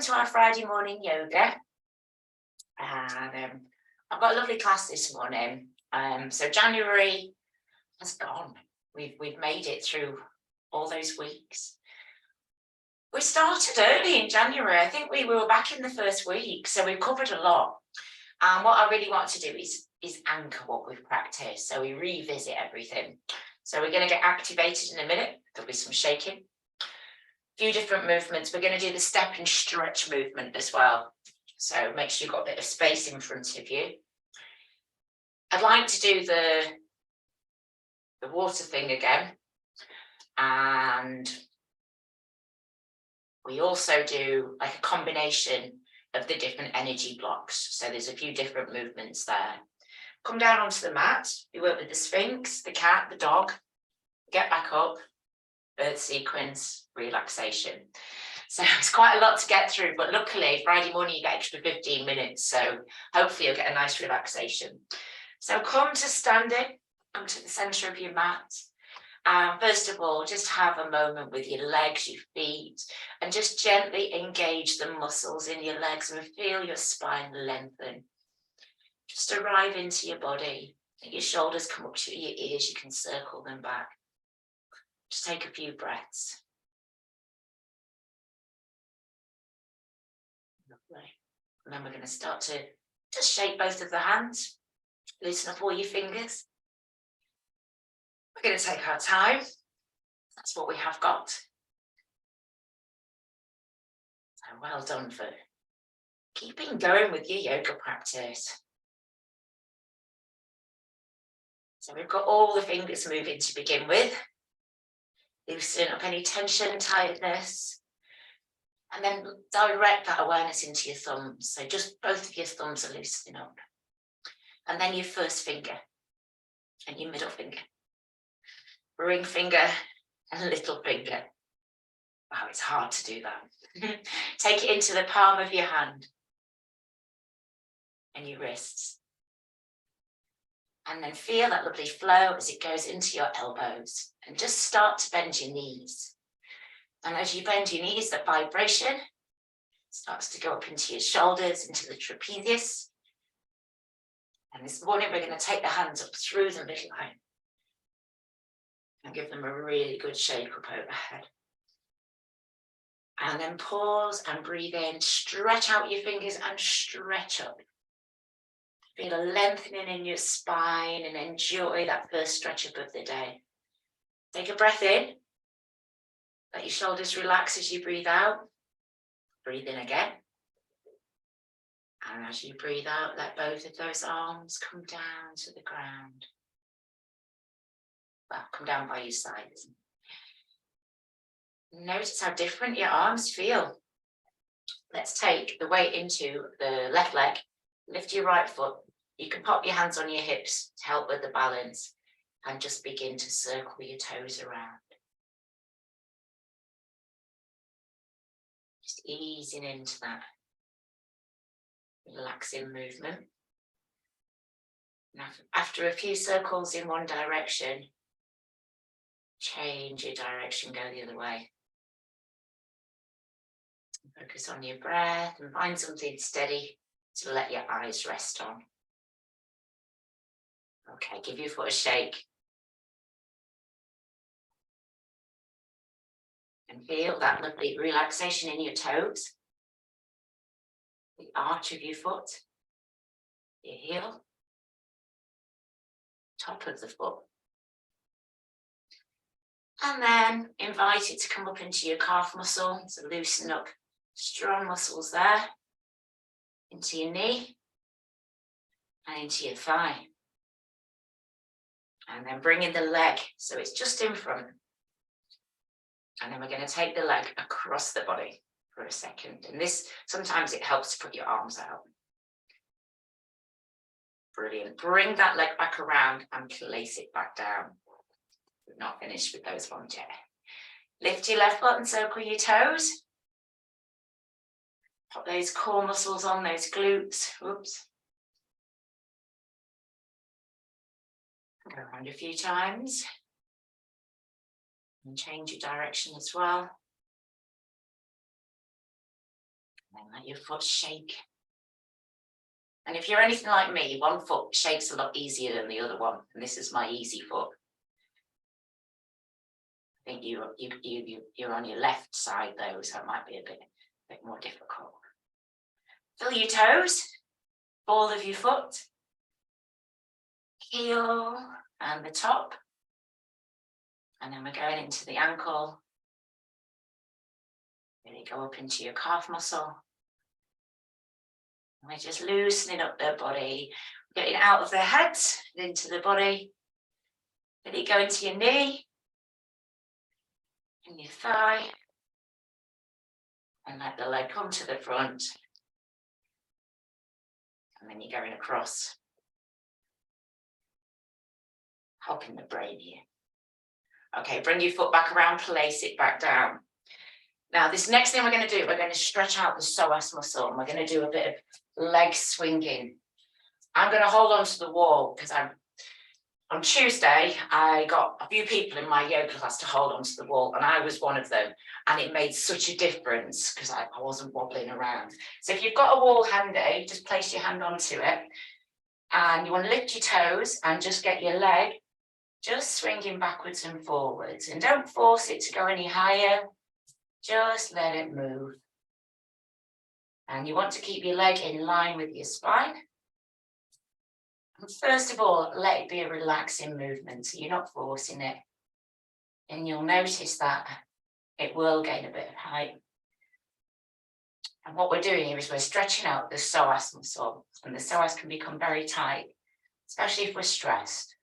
To our Friday morning yoga, and I've got a lovely class this morning. So January has gone. We've made it through all those weeks. We started early in January. I think we were back in the first week, so we've covered a lot. And what I really want to do is anchor what we've practiced. So we revisit everything. So we're going to get activated in a minute. There'll be some shaking. Few different movements. We're going to do the step and stretch movement as well. So make sure you've got a bit of space in front of you. I'd like to do the water thing again. And we also do like a combination of the different energy blocks. So there's a few different movements there. Come down onto the mat. We work with the Sphinx, the cat, the dog. Get back up. Birth sequence, relaxation. So it's quite a lot to get through, but luckily Friday morning you get extra 15 minutes, so hopefully you'll get a nice relaxation. So come to standing, come to the center of your mat. First of all, just have a moment with your legs, your feet, and just gently engage the muscles in your legs and feel your spine lengthen. Just arrive into your body. Let your shoulders come up to your ears, you can circle them back. Just take a few breaths. Lovely. And then we're going to start to just shake both of the hands. Loosen up all your fingers. We're going to take our time. That's what we have got. So well done for keeping going with your yoga practice. So we've got all the fingers moving to begin with. Loosen up any tension, tiredness, and then direct that awareness into your thumbs. So just both of your thumbs are loosening up. And then your first finger and your middle finger. Ring finger and little finger. Wow, it's hard to do that. Take it into the palm of your hand and your wrists. And then feel that lovely flow as it goes into your elbows. And just start to bend your knees. And as you bend your knees, that vibration starts to go up into your shoulders, into the trapezius. And this morning, we're going to take the hands up through the midline and give them a really good shake up overhead. And then pause and breathe in, stretch out your fingers and stretch up. Feel a lengthening in your spine and enjoy that first stretch up of the day. Take a breath in. Let your shoulders relax as you breathe out. Breathe in again. And as you breathe out, let both of those arms come down to the ground. Well, come down by your sides. Notice how different your arms feel. Let's take the weight into the left leg. Lift your right foot. You can pop your hands on your hips to help with the balance and just begin to circle your toes around. Just easing into that relaxing movement. Now, after a few circles in one direction, change your direction, go the other way. Focus on your breath and find something steady to let your eyes rest on. Okay, give your foot a shake. And feel that lovely relaxation in your toes, the arch of your foot, your heel, top of the foot. And then invite it to come up into your calf muscle, so loosen up strong muscles there, into your knee and into your thigh. And then bring in the leg, so it's just in front. And then we're going to take the leg across the body for a second. And this, sometimes it helps to put your arms out. Brilliant. Bring that leg back around and place it back down. We've not finished with those ones yet. Lift your left foot and circle your toes. Pop those core muscles on, those glutes. Oops. Go around a few times. And change your direction as well. And then let your foot shake. And if you're anything like me, one foot shakes a lot easier than the other one. And this is my easy foot. I think you're on your left side though, so it might be a bit more difficult. Feel your toes, ball of your foot, heel and the top. And then we're going into the ankle. Really go up into your calf muscle. And we're just loosening up their body, getting out of their heads and into the body. Really go into your knee and your thigh. And let the leg come to the front. And then you're going across. Helping the brain here. Okay, bring your foot back around, place it back down. Now, this next thing we're going to do, we're going to stretch out the psoas muscle, and we're going to do a bit of leg swinging. I'm going to hold on to the wall because on Tuesday, I got a few people in my yoga class to hold on to the wall, and I was one of them. And it made such a difference because I wasn't wobbling around. So if you've got a wall handy, just place your hand onto it. And you want to lift your toes and just get your leg just swinging backwards and forwards. And don't force it to go any higher. Just let it move. And you want to keep your leg in line with your spine. And first of all, let it be a relaxing movement, so you're not forcing it. And you'll notice that it will gain a bit of height. And what we're doing here is we're stretching out the psoas muscle. And the psoas can become very tight, especially if we're stressed.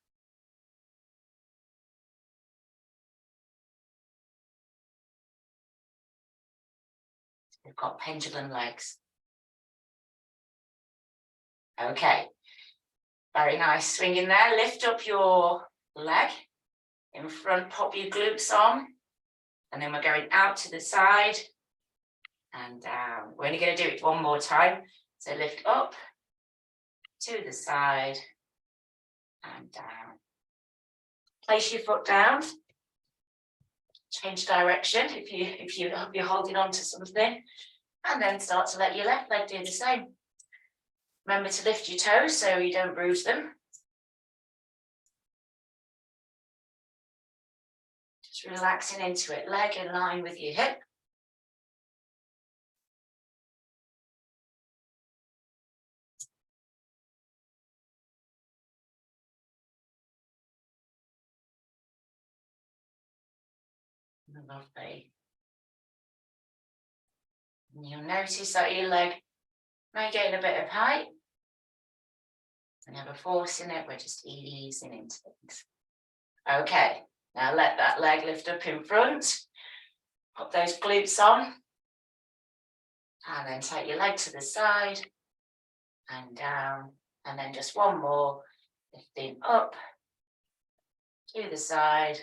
We've got pendulum legs. Okay, very nice. Swing in there, lift up your leg in front, pop your glutes on, and then we're going out to the side and down. We're only going to do it one more time. So lift up to the side and down. Place your foot down. Change direction if you're holding on to something, and then start to let your left leg do the same. Remember to lift your toes so you don't bruise them. Just relaxing into it, leg in line with your hip. Lovely. And you'll notice that your leg may gain a bit of height. Never forcing it, we're just easing into things. Okay, now let that leg lift up in front. Put those glutes on. And then take your leg to the side and down. And then just one more. Lifting up to the side.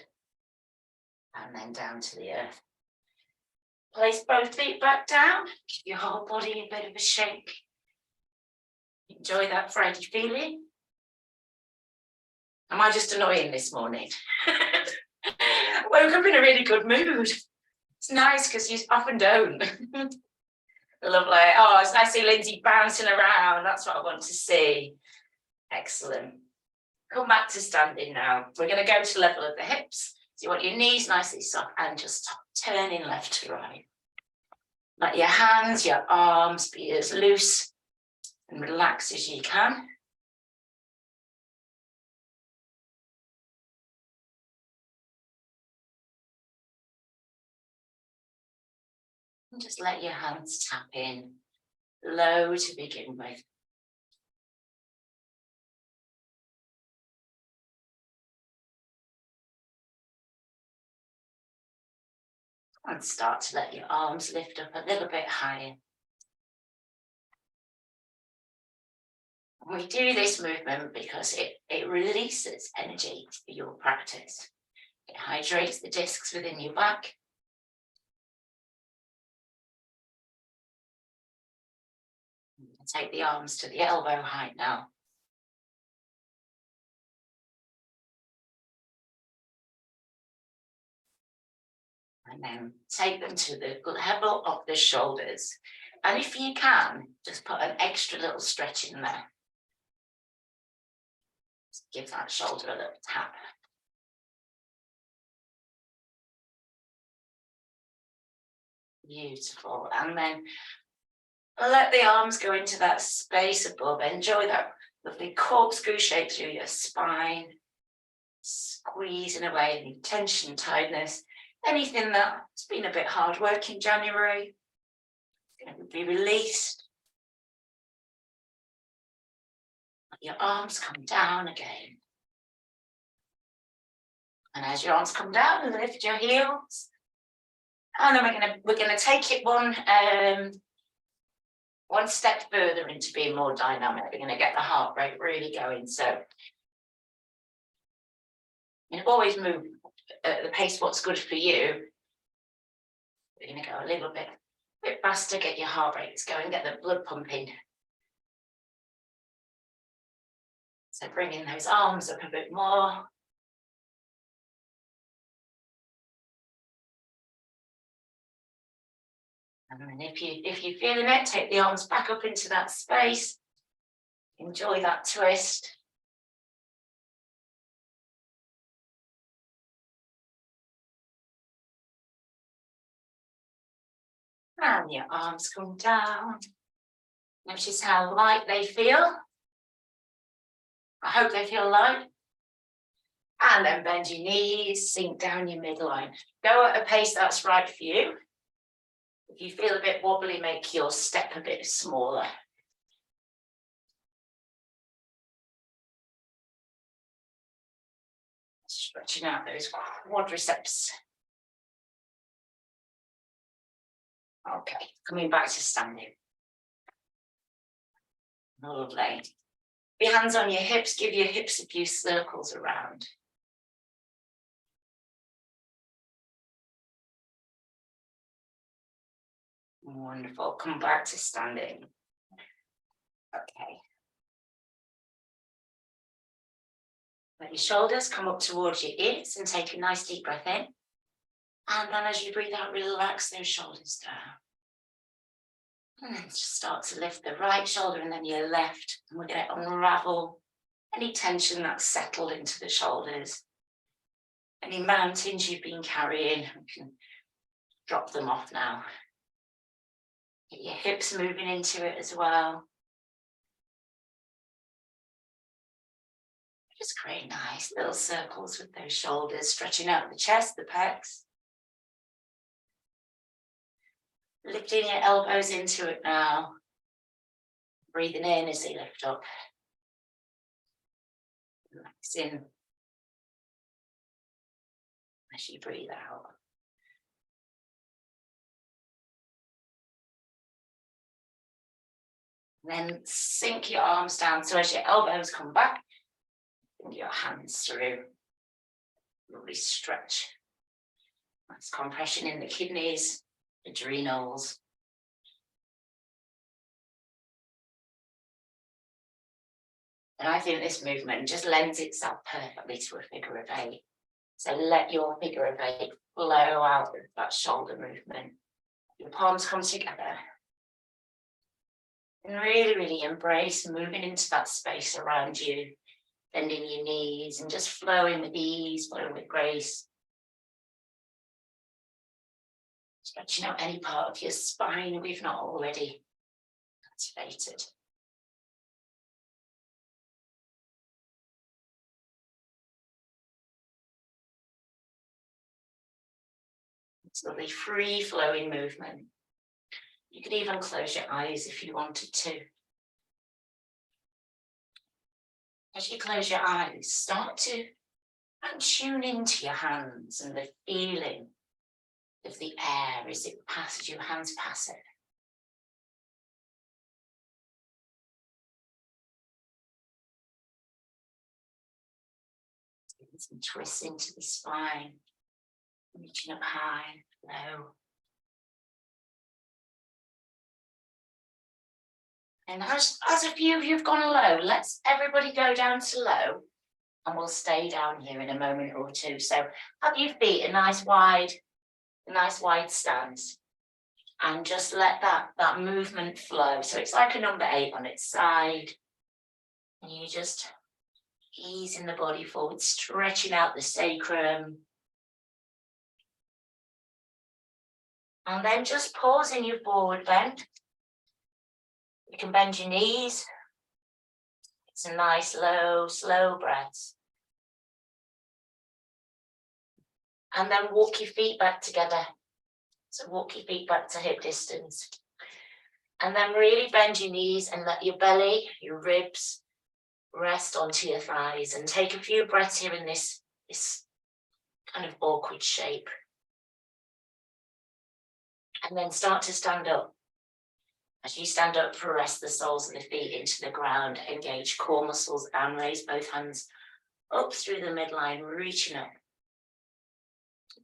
And then down to the earth. Place both feet back down. Give your whole body a bit of a shake. Enjoy that Friday feeling. Am I just annoying this morning? I woke up in a really good mood. It's nice because you often don't. Lovely. Oh, it's nice to see Lindsay bouncing around. That's what I want to see. Excellent. Come back to standing now. We're going to go to level of the hips. So you want your knees nicely soft and just turning left to right. Let your hands, your arms be as loose and relaxed as you can. And just let your hands tap in low to begin with. And start to let your arms lift up a little bit higher. And we do this movement because it releases energy for your practice. It hydrates the discs within your back. Take the arms to the elbow height now. And then take them to the level of the shoulders. And if you can, just put an extra little stretch in there. Just give that shoulder a little tap. Beautiful. And then let the arms go into that space above. Enjoy that lovely corkscrew shape through your spine. Squeezing away any tension, tiredness, anything that's been a bit hard work in January. It's going to be released. Let your arms come down again. And as your arms come down, lift your heels. And then we're gonna take it one step further into being more dynamic. We're gonna get the heart rate really going. So you always move at the pace what's good for you. We're gonna go a little bit faster, get your heart rates going, get the blood pumping. So bringing those arms up a bit more. And then if you're feeling it, take the arms back up into that space. Enjoy that twist. And your arms come down. Notice how light they feel. I hope they feel light. And then bend your knees, sink down your midline. Go at a pace that's right for you. If you feel a bit wobbly, make your step a bit smaller. Stretching out those quadriceps. Okay, coming back to standing. Lovely. Your hands on your hips, give your hips a few circles around. Wonderful. Come back to standing. Okay. Let your shoulders come up towards your ears and take a nice deep breath in. And then as you breathe out, relax those shoulders down. And then just start to lift the right shoulder and then your left. And we're going to unravel any tension that's settled into the shoulders. Any mountains you've been carrying, you can drop them off now. Get your hips moving into it as well. Just create nice little circles with those shoulders, stretching out the chest, the pecs. Lifting your elbows into it now. Breathing in as they lift up. Relaxing as you breathe out. And then sink your arms down. So as your elbows come back, bring your hands through. Lovely stretch. That's compression in the kidneys, adrenals. And I think this movement just lends itself perfectly to a figure of 8. So let your figure of 8 flow out with that shoulder movement. Your palms come together. And really, really embrace moving into that space around you, bending your knees and just flowing with ease, flowing with grace. Stretching out any part of your spine we've not already activated. It's a lovely free flowing movement. You could even close your eyes if you wanted to. As you close your eyes, start to tune into your hands and the feeling of the air as it passes, your hands pass it. Getting some twists into the spine, reaching up high, low. And as a few of you have gone low, let's everybody go down to low and we'll stay down here in a moment or two. So have your feet a nice wide stance. And just let that movement flow. So it's like a number 8 on its side. And you just easing the body forward, stretching out the sacrum. And then just pause in your forward bend. You can bend your knees. It's a nice, low, slow breath. And then walk your feet back together. So walk your feet back to hip distance. And then really bend your knees and let your belly, your ribs, rest onto your thighs. And take a few breaths here in this kind of awkward shape. And then start to stand up. As you stand up, press the soles of the feet into the ground, engage core muscles and raise both hands up through the midline, reaching up.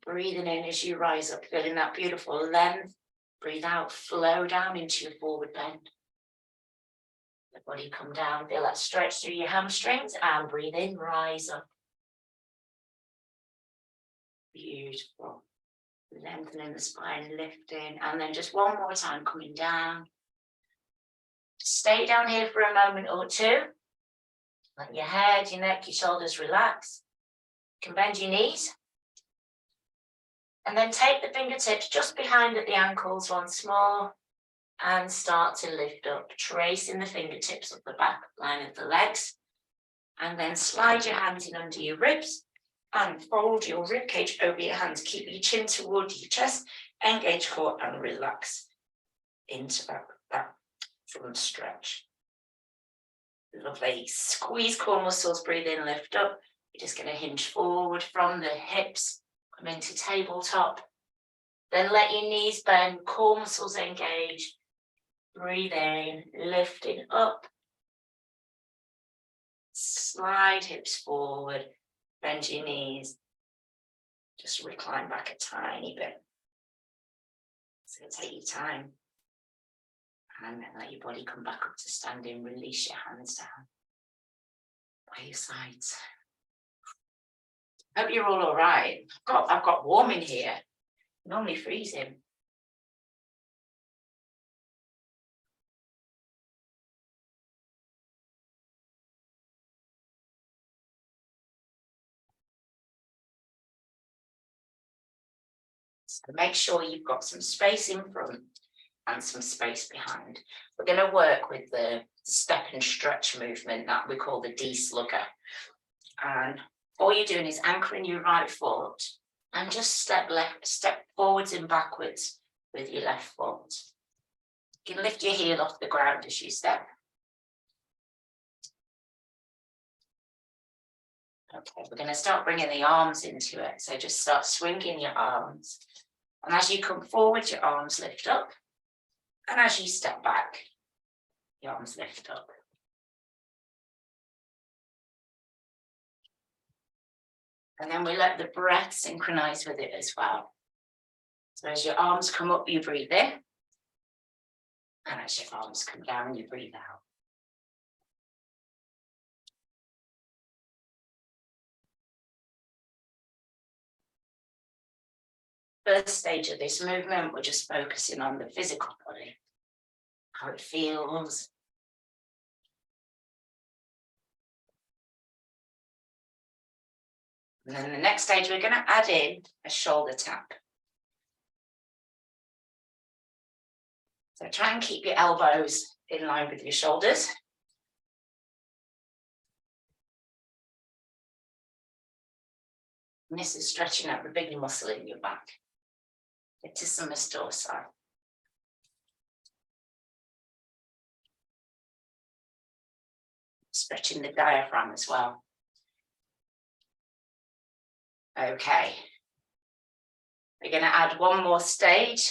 Breathing in as you rise up, feeling that beautiful length. Breathe out, flow down into your forward bend. The body come down, feel that stretch through your hamstrings and breathe in, rise up. Beautiful. Lengthening the spine, lifting, and then just one more time coming down. Stay down here for a moment or two. Let your head, your neck, your shoulders relax. You can bend your knees. And then take the fingertips just behind at the ankles once more and start to lift up, tracing the fingertips up the back line of the legs. And then slide your hands in under your ribs and fold your rib cage over your hands. Keep your chin towards your chest, engage core and relax into that front stretch. Lovely. Squeeze core muscles, breathe in, lift up. You're just going to hinge forward from the hips. Come into tabletop. Then let your knees bend, core muscles engage. Breathe in, lifting up. Slide hips forward, bend your knees. Just recline back a tiny bit. So take your time. And then let your body come back up to standing. Release your hands down by your sides. Hope you're all right. I've got warm in here. Normally freezing. So make sure you've got some space in front and some space behind. We're going to work with the step and stretch movement that we call the D-slugger. And all you're doing is anchoring your right foot and just step forwards and backwards with your left foot. You can lift your heel off the ground as you step. Okay, we're going to start bringing the arms into it. So just start swinging your arms. And as you come forward, your arms lift up. And as you step back, your arms lift up. And then we let the breath synchronize with it as well. So as your arms come up, you breathe in. And as your arms come down, you breathe out. First stage of this movement, we're just focusing on the physical body, how it feels. And then the next stage, we're going to add in a shoulder tap. So try and keep your elbows in line with your shoulders. And this is stretching out the big muscle in your back. Latissimus dorsi. Stretching the diaphragm as well. Okay. We're going to add one more stage.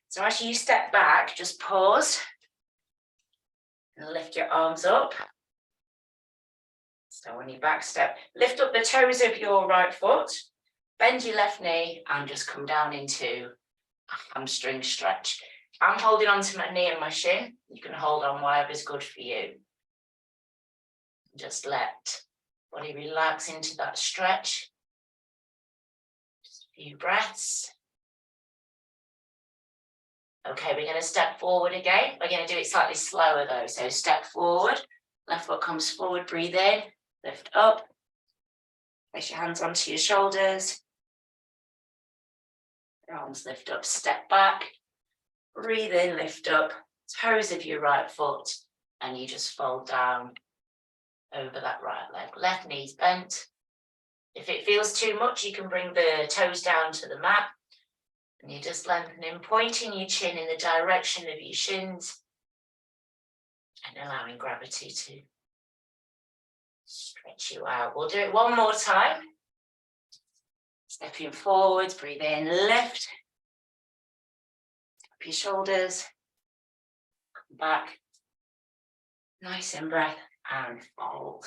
So as you step back, just pause and lift your arms up. So on your back step, lift up the toes of your right foot, bend your left knee and just come down into a hamstring stretch. I'm holding on to my knee and my shin. You can hold on whatever's good for you. Just let body relax into that stretch. Just a few breaths. Okay, we're going to step forward again. We're going to do it slightly slower though. So step forward, left foot comes forward, breathe in, lift up. Place your hands onto your shoulders. Your arms lift up, step back. Breathe in, lift up. Toes of your right foot. And you just fold down over that right leg. Left knee's bent. If it feels too much, you can bring the toes down to the mat. And you're just lengthening, pointing your chin in the direction of your shins. And allowing gravity to stretch you out. We'll do it one more time. Stepping forwards, breathe in, lift. Up your shoulders. Come back. Nice in breath and fold.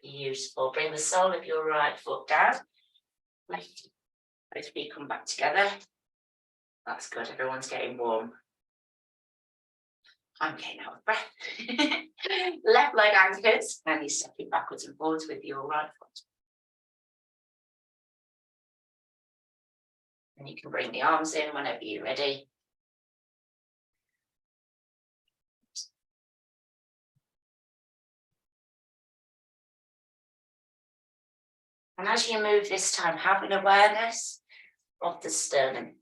Beautiful. Bring the sole of your right foot down. Left. Both feet come back together. That's good. Everyone's getting warm. I'm getting out of breath. Left leg anchors, and you're stepping backwards and forwards with your right foot. And you can bring the arms in whenever you're ready. And as you move this time, have an awareness of the sternum.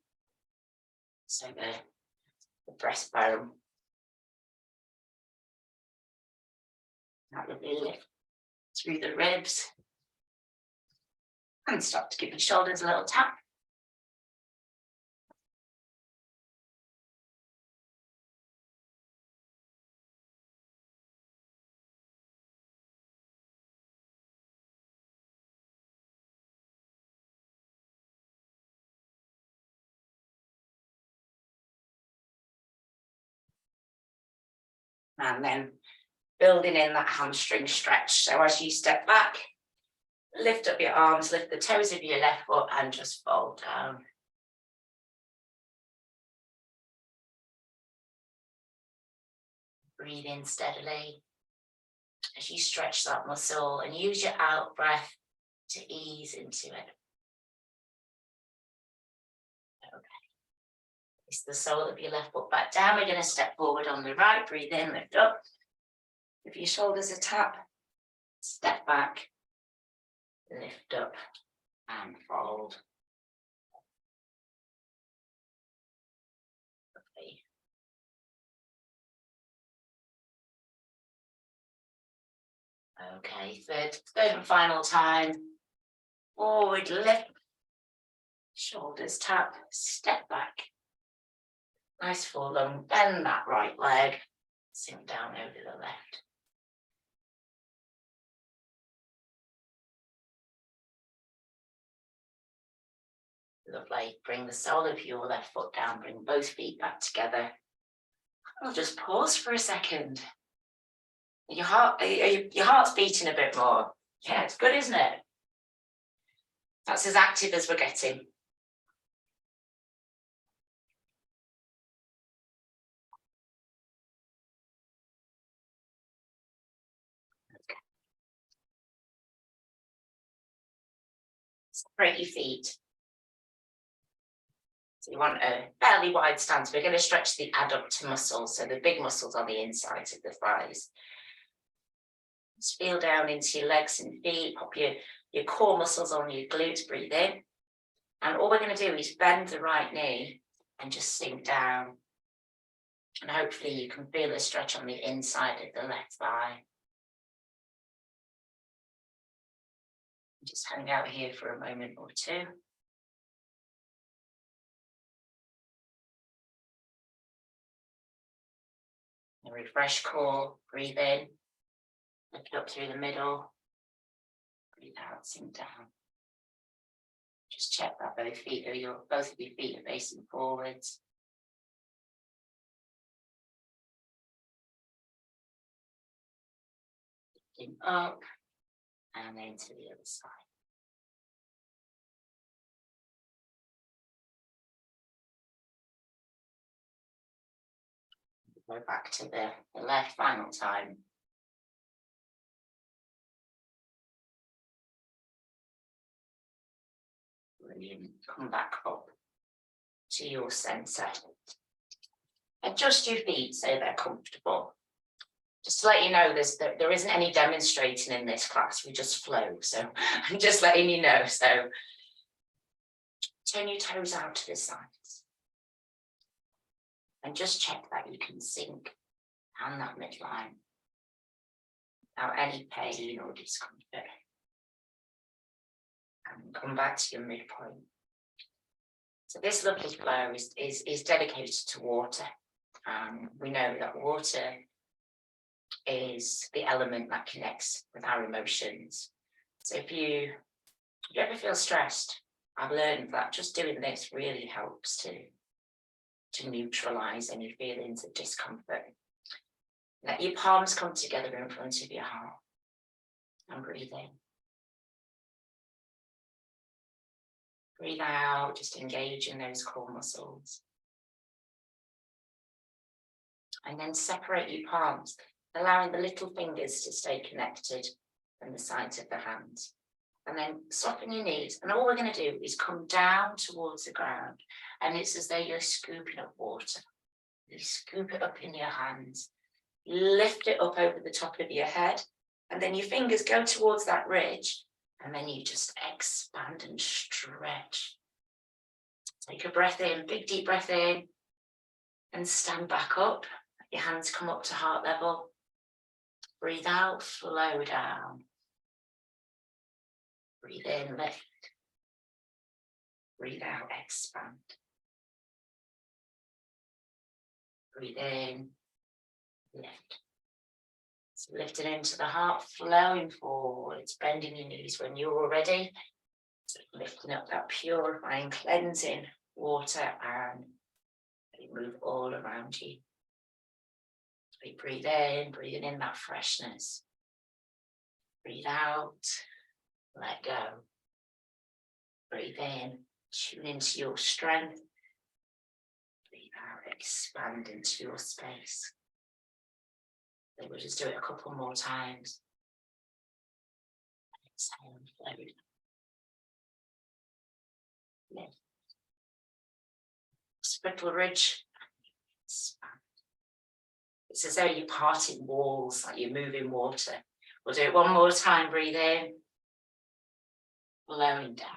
So the breastbone. That will be lift through the ribs. And start to give your shoulders a little tap. And then building in that hamstring stretch. So as you step back, lift up your arms, lift the toes of your left foot and just fold down. Breathe in steadily as you stretch that muscle and use your out breath to ease into it. Okay. Place the sole of your left foot back down. We're going to step forward on the right. Breathe in, lift up. Give your shoulders a tap. Step back. Lift up and fold. Okay. Okay, third and final time. Forward, lift. Shoulders tap, step back. Nice full lung, bend that right leg. Sink down over the left. Lovely. Bring the sole of your left foot down. Bring both feet back together. I'll just pause for a second. Your heart's beating a bit more. Yeah, it's good, isn't it? That's as active as we're getting. Okay. Separate your feet. So you want a fairly wide stance. We're going to stretch the adductor muscles, so the big muscles on the inside of the thighs. Just feel down into your legs and feet, pop your core muscles on your glutes, breathe in. And all we're going to do is bend the right knee and just sink down. And hopefully you can feel a stretch on the inside of the left thigh. Just hang out here for a moment or two. And refresh core, breathe in, lift up through the middle, breathe out, sink down. Just check that both of your feet are facing forwards. Lifting up and then to the other side. Go back to the left final time. Brilliant. Come back up to your centre. Adjust your feet so they're comfortable. Just to let you know, there isn't any demonstrating in this class, we just flow. So I'm just letting you know. So turn your toes out to the sides. And just check that you can sink down that midline without any pain or discomfort. And come back to your midpoint. So this lovely flow is dedicated to water. We know that water is the element that connects with our emotions. So if you ever feel stressed, I've learned that just doing this really helps to neutralize any feelings of discomfort. Let your palms come together in front of your heart and breathe in. Breathe out, just engage in those core muscles. And then separate your palms, allowing the little fingers to stay connected from the sides of the hands. And then soften your knees. And all we're going to do is come down towards the ground. And it's as though you're scooping up water. You scoop it up in your hands. Lift it up over the top of your head. And then your fingers go towards that ridge. And then you just expand and stretch. Take a breath in, big deep breath in. And stand back up. Let your hands come up to heart level. Breathe out, flow down. Breathe in, lift. Breathe out, expand. Breathe in, lift. So lifting into the heart, flowing forwards, bending your knees when you're ready. So lifting up that purifying, cleansing water and move all around you. So we breathe in, breathing in that freshness. Breathe out, let go. Breathe in, tune into your strength. Breathe out, expand into your space. Then we'll just do it a couple more times. Exhale and flow. Lift. Spittle ridge. Expand. It's as though you're parting walls, like you're moving water. We'll do it one more time. Breathe in. Blowing down.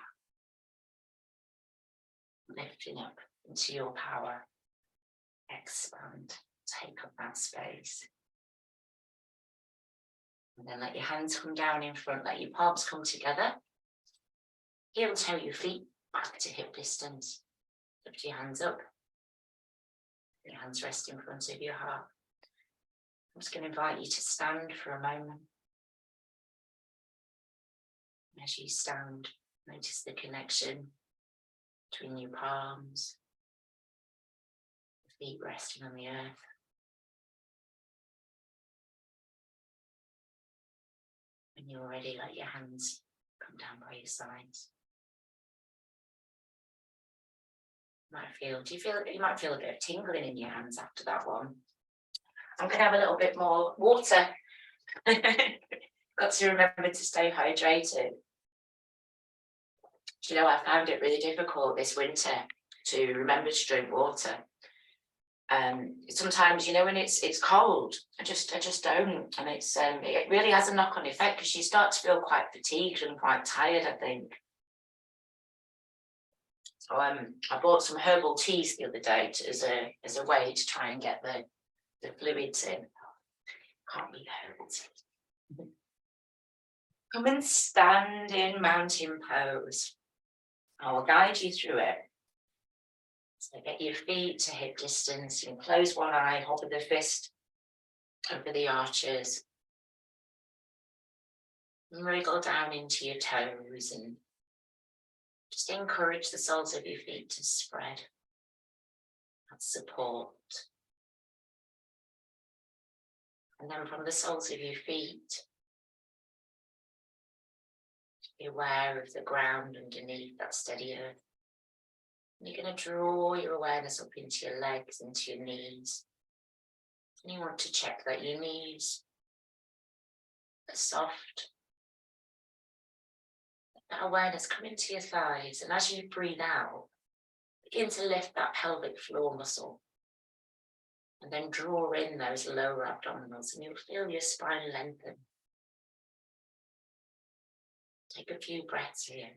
Lifting up into your power. Expand. Take up that space. And then let your hands come down in front, let your palms come together. Heel toe your feet back to hip distance. Lift your hands up. Your hands rest in front of your heart. I'm just going to invite you to stand for a moment. As you stand, notice the connection between your palms, the feet resting on the earth. When you're ready, let your hands come down by your sides. You might feel a bit of tingling in your hands after that one. I'm going to have a little bit more water. Got to remember to stay hydrated. Do you know, I found it really difficult this winter to remember to drink water. Sometimes, you know, when it's cold, I just don't, and it really has a knock-on effect because you start to feel quite fatigued and quite tired, I think. So I bought some herbal teas the other day as a way to try and get the fluids in. Can't beat herbal tea. Come and stand in mountain pose. I will guide you through it. So get your feet to hip distance. You can close one eye, hover the fist over the arches. And wriggle down into your toes and just encourage the soles of your feet to spread and support. And then from the soles of your feet, be aware of the ground underneath that steady earth. And you're going to draw your awareness up into your legs, into your knees. And you want to check that your knees are soft, that awareness come into your thighs, and as you breathe out, begin to lift that pelvic floor muscle. And then draw in those lower abdominals, and you'll feel your spine lengthen. Take a few breaths here.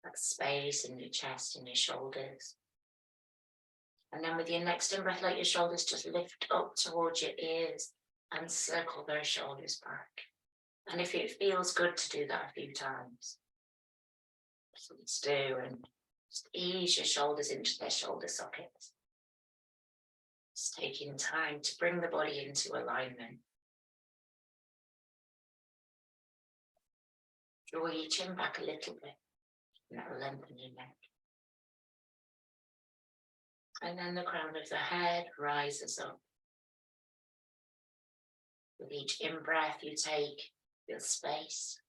That space in your chest and your shoulders. And then with your next in-breath, let your shoulders just lift up towards your ears and circle those shoulders back. And if it feels good to do that a few times, please do, and just ease your shoulders into their shoulder sockets. Just taking time to bring the body into alignment. Draw your chin back a little bit, and that will lengthen your neck. And then the crown of the head rises up. With each in-breath you take, feel space.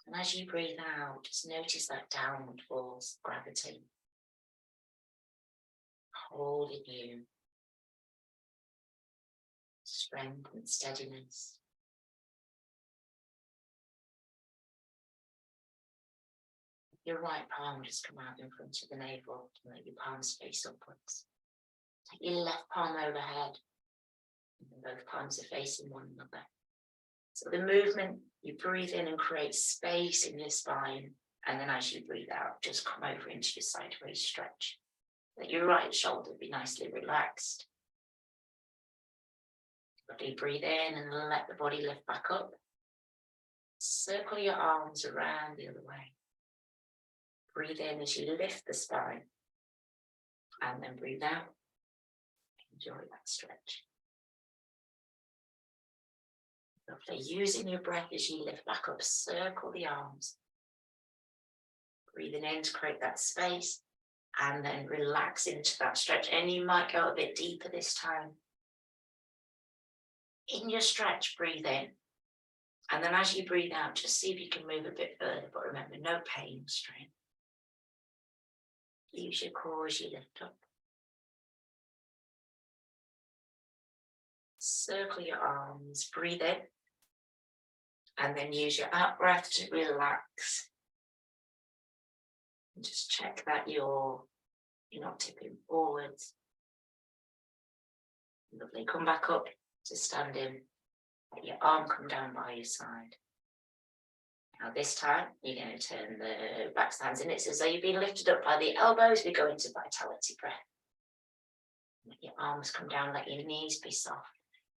And as you breathe out, just notice that downward force, gravity, holding you, strength and steadiness. Your right palm just come out in front of the navel and let your palms face upwards. Take your left palm overhead, and both palms are facing one another. So the movement, you breathe in and create space in your spine, and then as you breathe out, just come over into your sideways stretch. Let your right shoulder be nicely relaxed. Body breathe in and let the body lift back up. Circle your arms around the other way. Breathe in as you lift the spine, and then breathe out. Enjoy that stretch. Lovely. Using your breath as you lift back up, circle the arms. Breathing in to create that space, and then relax into that stretch. And you might go a bit deeper this time. In your stretch, breathe in. And then as you breathe out, just see if you can move a bit further, but remember, no pain, strain. Use your core as you lift up. Circle your arms, breathe in. And then use your out breath to relax. And just check that you're not tipping forwards. Lovely. Come back up to standing. Let your arm come down by your side. Now this time, you're going to turn the back hands in. It's as though you've been lifted up by the elbows. We go into vitality breath. Let your arms come down, let your knees be soft.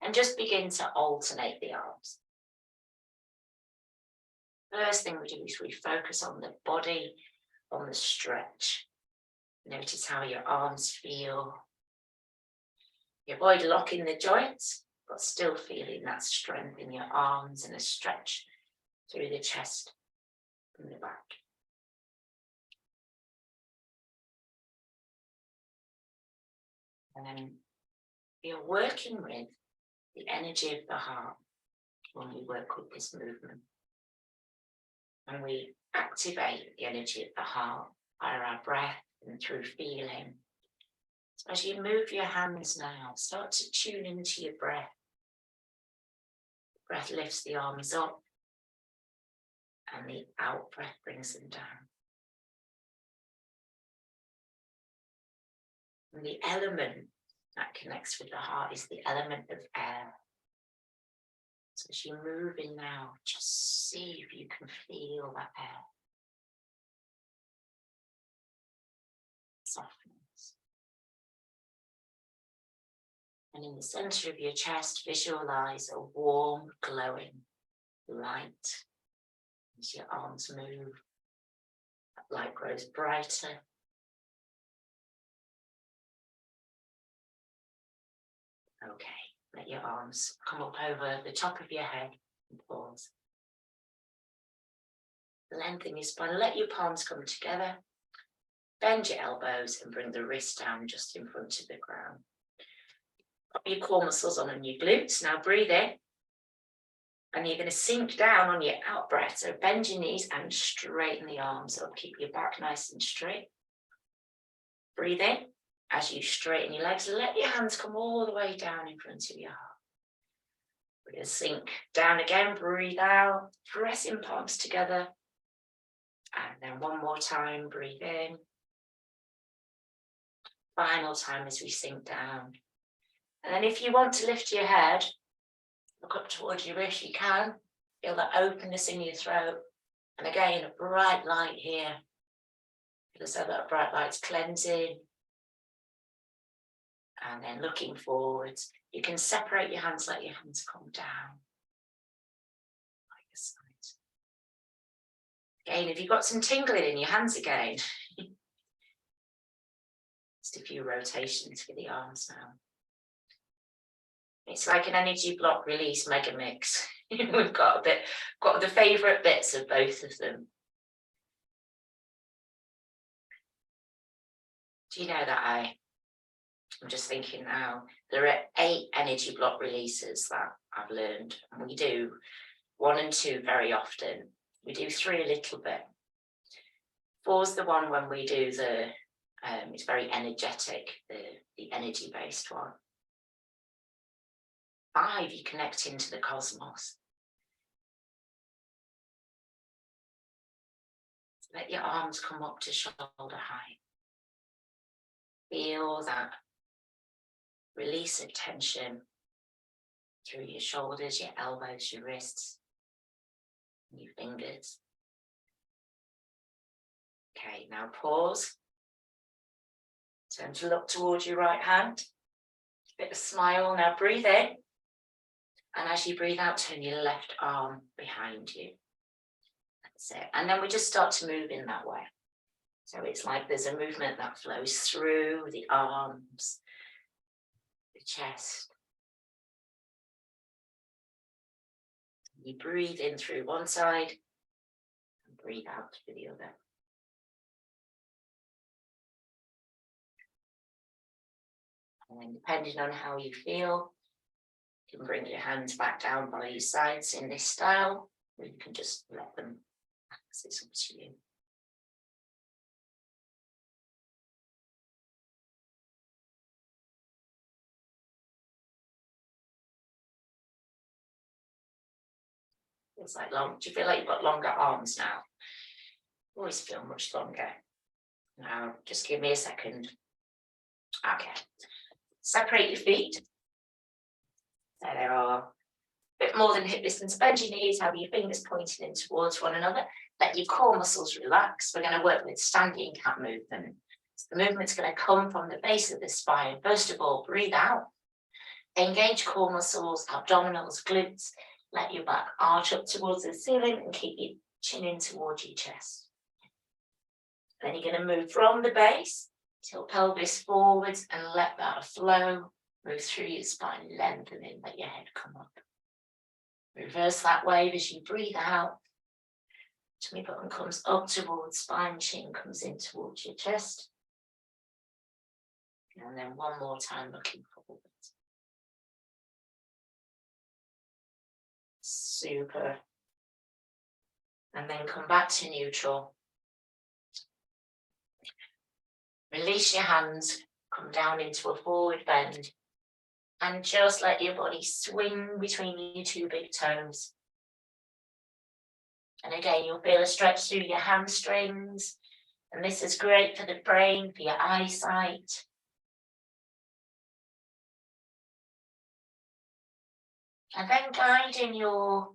And just begin to alternate the arms. First thing we do is we focus on the body, on the stretch. Notice how your arms feel. You avoid locking the joints, but still feeling that strength in your arms and a stretch through the chest and the back. And then you're working with the energy of the heart when we work with this movement. And we activate the energy of the heart via our breath and through feeling. So as you move your hands now, start to tune into your breath. The breath lifts the arms up, and the out breath brings them down. And the element that connects with the heart is the element of air. So as you move in now, just see if you can feel that air. Softness. And in the center of your chest, visualize a warm, glowing light. As your arms move, that light grows brighter. Okay, let your arms come up over the top of your head and pause. Lengthen your spine, let your palms come together. Bend your elbows and bring the wrist down just in front of the ground. Pop your core muscles on your glutes. Now breathe in. And you're going to sink down on your out breath. So bend your knees and straighten the arms up. Keep your back nice and straight. Breathe in. As you straighten your legs, let your hands come all the way down in front of your heart. We're going to sink down again, breathe out, pressing palms together. And then one more time, breathe in. Final time as we sink down. And then if you want to lift your head, look up towards your wrist, you can. Feel that openness in your throat. And again, a bright light here. Feel as though that bright light's cleansing. And then looking forwards, you can separate your hands, let your hands come down. Like your sides. Again, if you've got some tingling in your hands again, just a few rotations for the arms now. It's like an energy block release mega mix. We've got the favourite bits of both of them. Do you know that I'm just thinking now, there are 8 energy block releases that I've learned, and we do 1 and 2 very often. We do 3 a little bit. 4's the one when we do the, it's very energetic, the energy-based one. 5, you connect into the cosmos. Let your arms come up to shoulder height. Feel that release of tension through your shoulders, your elbows, your wrists, and your fingers. Okay, now pause. Turn to look towards your right hand. Bit of smile. Now breathe in. And as you breathe out, turn your left arm behind you. That's it. And then we just start to move in that way. So it's like there's a movement that flows through the arms, the chest. You breathe in through one side and breathe out through the other. And then depending on how you feel, you can bring your hands back down by your sides in this style, or you can just let them relax. It's up to you. Feels like long. Do you feel like you've got longer arms now? Always feel much longer. Now, just give me a second. Okay. Separate your feet. So they are a bit more than hip distance. Bend your knees, have your fingers pointing in towards one another. Let your core muscles relax. We're going to work with standing cat movement. So the movement's going to come from the base of the spine. First of all, breathe out. Engage core muscles, abdominals, glutes. Let your back arch up towards the ceiling and keep your chin in towards your chest. Then you're going to move from the base, tilt pelvis forwards and let that flow. Move through your spine, lengthening, let your head come up. Reverse that wave as you breathe out. Tummy button comes up towards spine, chin comes in towards your chest. And then one more time looking forward. Super. And then come back to neutral. Release your hands, come down into a forward bend. And just let your body swing between your 2 big toes. And again, you'll feel a stretch through your hamstrings. And this is great for the brain, for your eyesight. And then guiding your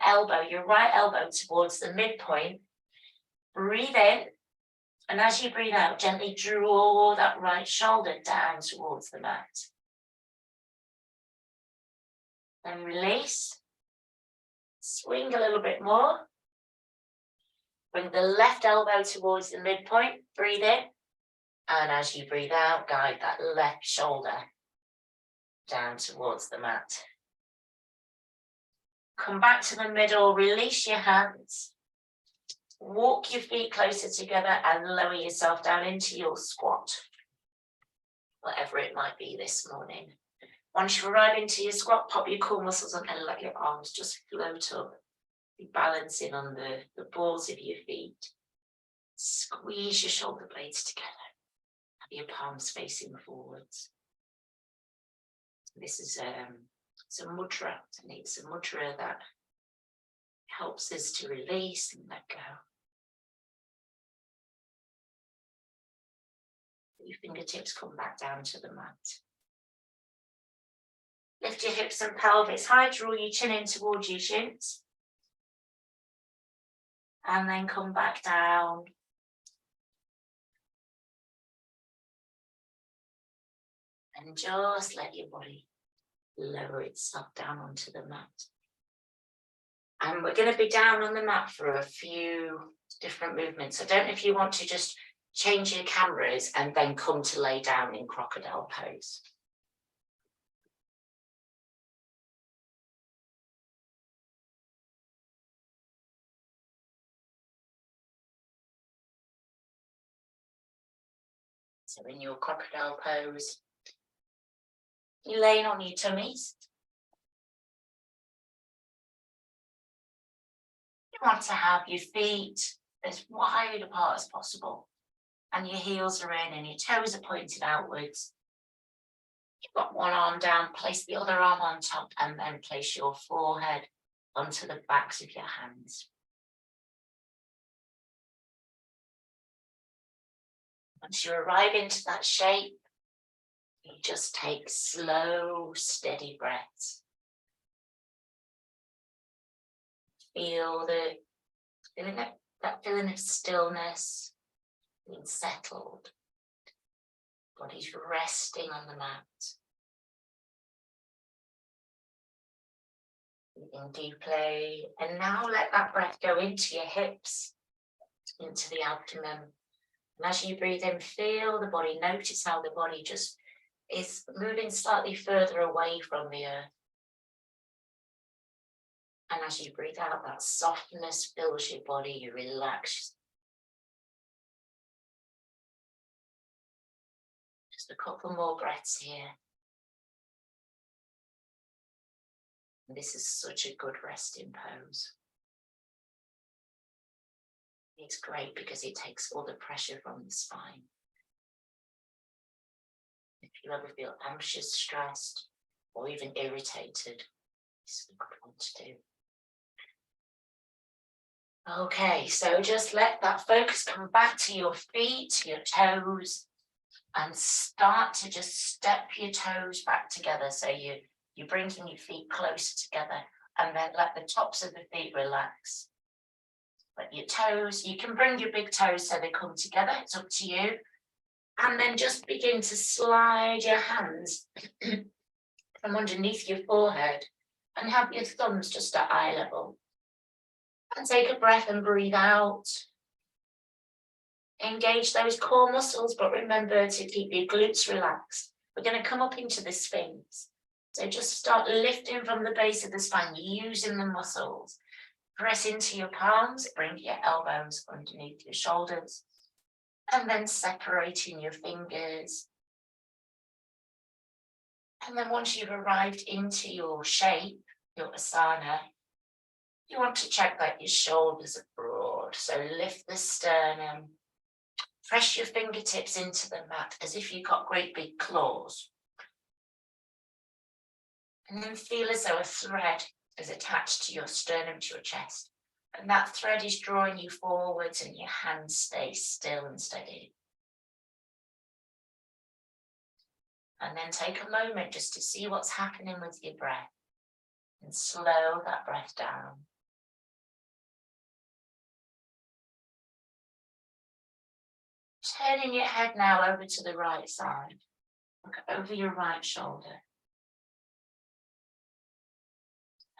elbow, your right elbow towards the midpoint. Breathe in. And as you breathe out, gently draw that right shoulder down towards the mat. Then release. Swing a little bit more. Bring the left elbow towards the midpoint. Breathe in. And as you breathe out, guide that left shoulder down towards the mat. Come back to the middle. Release your hands. Walk your feet closer together and lower yourself down into your squat, whatever it might be this morning. Once you arrive into your squat, pop your core muscles up and let your arms just float up. Be balancing on the balls of your feet. Squeeze your shoulder blades together. Have your palms facing forwards. This is it's a mudra, and it's a mudra that helps us to release and let go. Your fingertips come back down to the mat. Lift your hips and pelvis high, draw your chin in towards your shins. And then come back down. And just let your body lower itself down onto the mat. And we're going to be down on the mat for a few different movements. I don't know if you want to just change your cameras and then come to lay down in crocodile pose. So in your crocodile pose, you're laying on your tummies. You want to have your feet as wide apart as possible, and your heels are in and your toes are pointed outwards. You've got one arm down, place the other arm on top, and then place your forehead onto the backs of your hands. Once you arrive into that shape, you just take slow, steady breaths. Feel that feeling of stillness, being settled. Body's resting on the mat. Breathing deeply. And now let that breath go into your hips, into the abdomen. And as you breathe in, feel the body. Notice how the body just is moving slightly further away from the earth. And as you breathe out, that softness fills your body, you relax. Just a couple more breaths here. And this is such a good resting pose. It's great because it takes all the pressure from the spine. If you ever feel anxious, stressed, or even irritated, this is a good one to do. Okay, so just let that focus come back to your feet, to your toes, and start to just step your toes back together. So you're bringing your feet closer together, and then let the tops of the feet relax. Let your toes, you can bring your big toes so they come together, it's up to you. And then just begin to slide your hands from underneath your forehead and have your thumbs just at eye level. And take a breath and breathe out. Engage those core muscles, but remember to keep your glutes relaxed. We're going to come up into the Sphinx. So just start lifting from the base of the spine, using the muscles. Press into your palms, bring your elbows underneath your shoulders, and then separating your fingers. And then once you've arrived into your shape, your asana, you want to check that your shoulders are broad. So lift the sternum, press your fingertips into the mat as if you've got great big claws. And then feel as though a thread is attached to your sternum, to your chest. And that thread is drawing you forwards and your hands stay still and steady. And then take a moment just to see what's happening with your breath. And slow that breath down. Turning your head now over to the right side. Look over your right shoulder.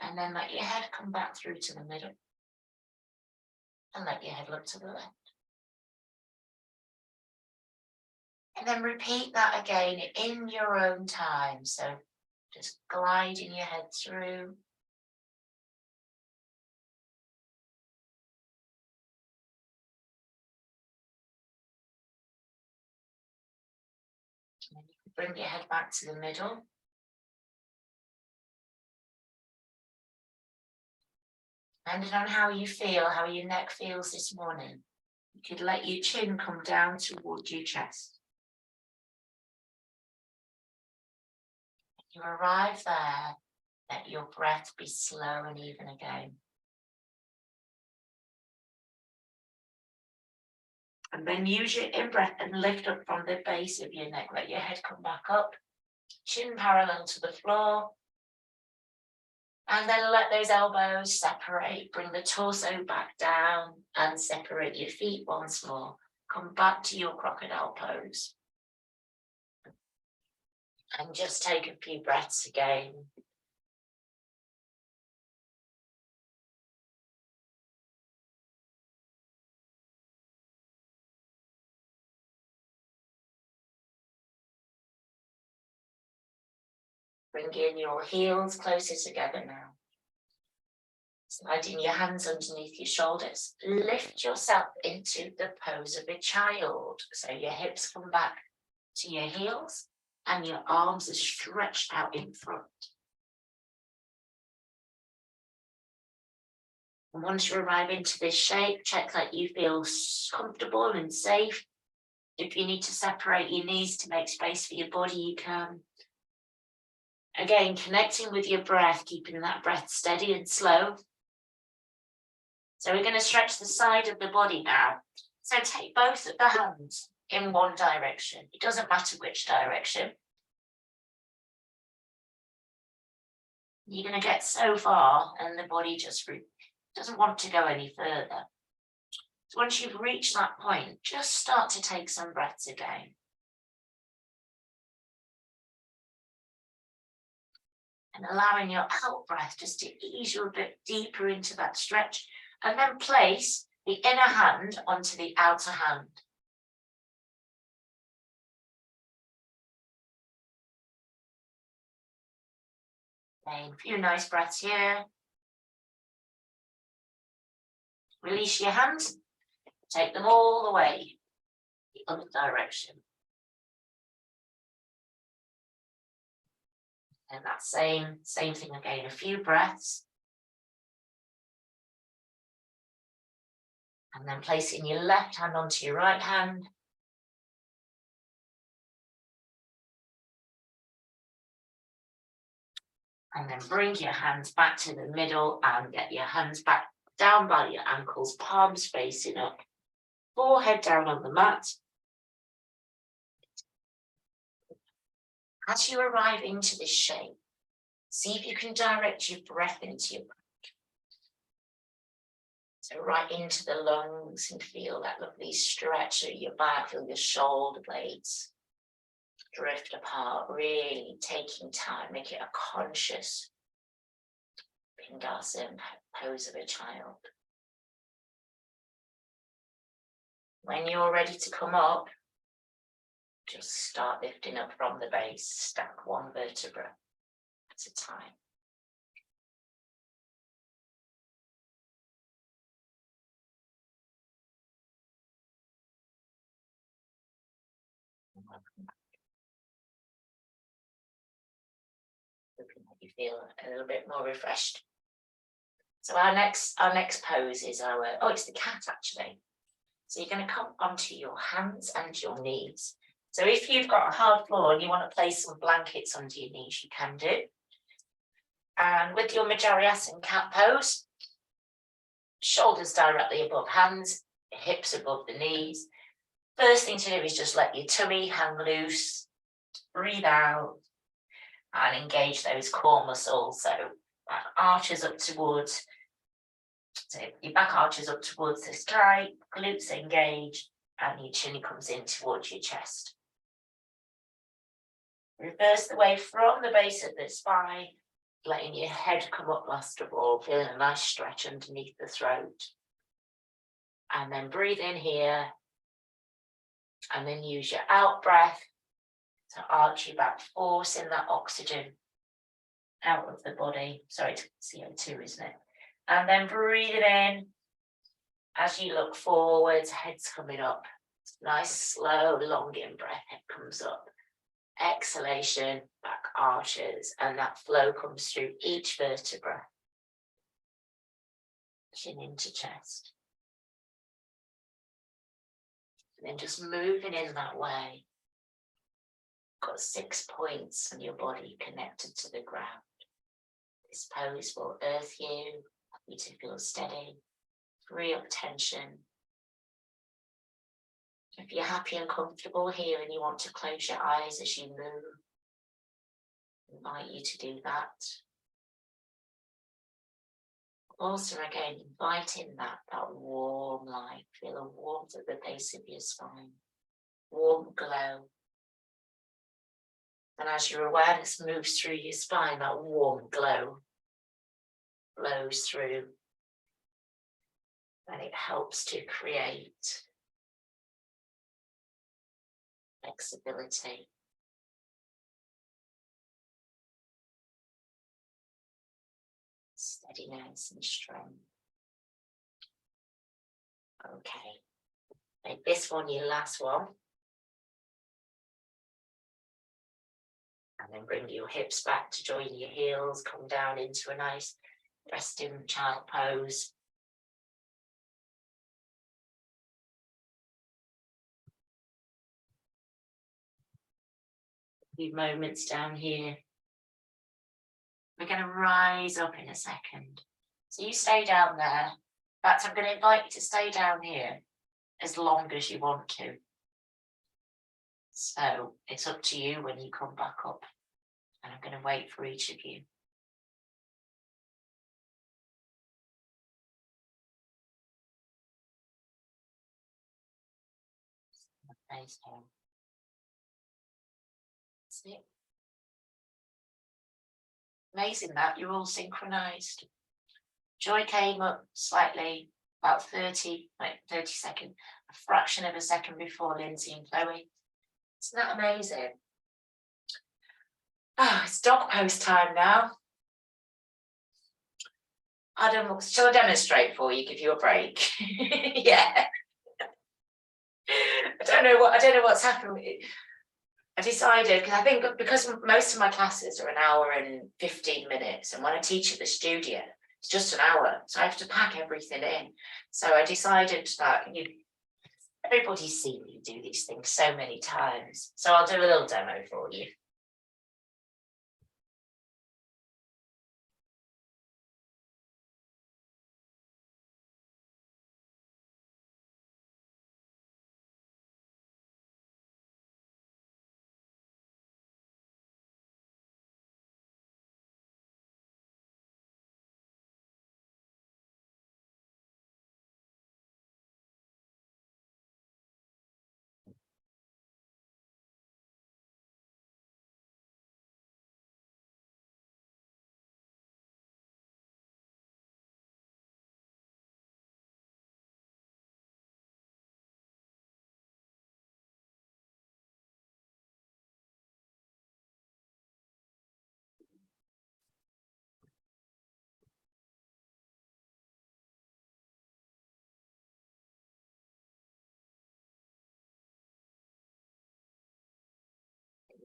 And then let your head come back through to the middle. And let your head look to the left. And then repeat that again in your own time. So just gliding your head through. And then you can bring your head back to the middle. Depending on how you feel, how your neck feels this morning, you could let your chin come down towards your chest. You arrive there, let your breath be slow and even again. And then use your in-breath and lift up from the base of your neck. Let your head come back up, chin parallel to the floor. And then let those elbows separate. Bring the torso back down and separate your feet once more. Come back to your crocodile pose. And just take a few breaths again. Bring in your heels closer together now. Sliding your hands underneath your shoulders. Lift yourself into the pose of a child. So your hips come back to your heels and your arms are stretched out in front. And once you arrive into this shape, check that you feel comfortable and safe. If you need to separate your knees to make space for your body, you can. Again, connecting with your breath, keeping that breath steady and slow. So we're going to stretch the side of the body now. So take both of the hands in one direction. It doesn't matter which direction. You're going to get so far and the body just doesn't want to go any further. So once you've reached that point, just start to take some breaths again. And allowing your out breath just to ease you a bit deeper into that stretch. And then place the inner hand onto the outer hand. Again, a few nice breaths here. Release your hands. Take them all the way the other direction. And that same thing again, a few breaths. And then placing your left hand onto your right hand. And then bring your hands back to the middle and get your hands back down by your ankles, palms facing up, forehead down on the mat. As you arrive into this shape, see if you can direct your breath into your back. So right into the lungs and feel that lovely stretch of your back, feel your shoulder blades drift apart, really taking time, make it a conscious Pindasana pose of a child. When you're ready to come up, just start lifting up from the base, stack one vertebra at a time. Hoping that you feel a little bit more refreshed. So our next pose is it's the cat actually. So you're going to come onto your hands and your knees. So if you've got a hard floor and you want to place some blankets under your knees, you can do. And with your Majariasana cat pose, shoulders directly above hands, hips above the knees. First thing to do is just let your tummy hang loose, breathe out, and engage those core muscles. So back arches up towards, so your back arches up towards the sky, glutes engage, and your chin comes in towards your chest. Reverse the way from the base of the spine, letting your head come up last of all, feeling a nice stretch underneath the throat. And then breathe in here, and then use your out breath to arch your back, forcing that oxygen out of the body. Sorry, it's CO2, isn't it? And then breathe it in as you look forwards, head's coming up. Nice, slow, long in breath, head comes up. Exhalation, back arches, and that flow comes through each vertebra. Chin into chest. And then just moving in that way. Got 6 points on your body connected to the ground. This pose will earth you, help you to feel steady, free up tension. If you're happy and comfortable here and you want to close your eyes as you move, I invite you to do that. Also, again, invite in that warm light. Feel a warmth at the base of your spine, warm glow. And as your awareness moves through your spine, that warm glow flows through. And it helps to create flexibility. Steadiness and strength. Okay. Make this one your last one. And then bring your hips back to join your heels. Come down into a nice resting child pose. A few moments down here. We're going to rise up in a second. So you stay down there. In fact, I'm going to invite you to stay down here as long as you want to. So it's up to you when you come back up. And I'm going to wait for each of you. That's it. Amazing that you're all synchronized. Joy came up slightly, about 30 seconds, a fraction of a second before Lindsay and Chloe. Isn't that amazing? Oh, it's dog pose time now. Shall I demonstrate for you? Give you a break? Yeah. I don't know what's happened. I decided, because most of my classes are an hour and 15 minutes, and when I teach at the studio, it's just an hour, so I have to pack everything in. So I decided that everybody's seen me do these things so many times, so I'll do a little demo for you.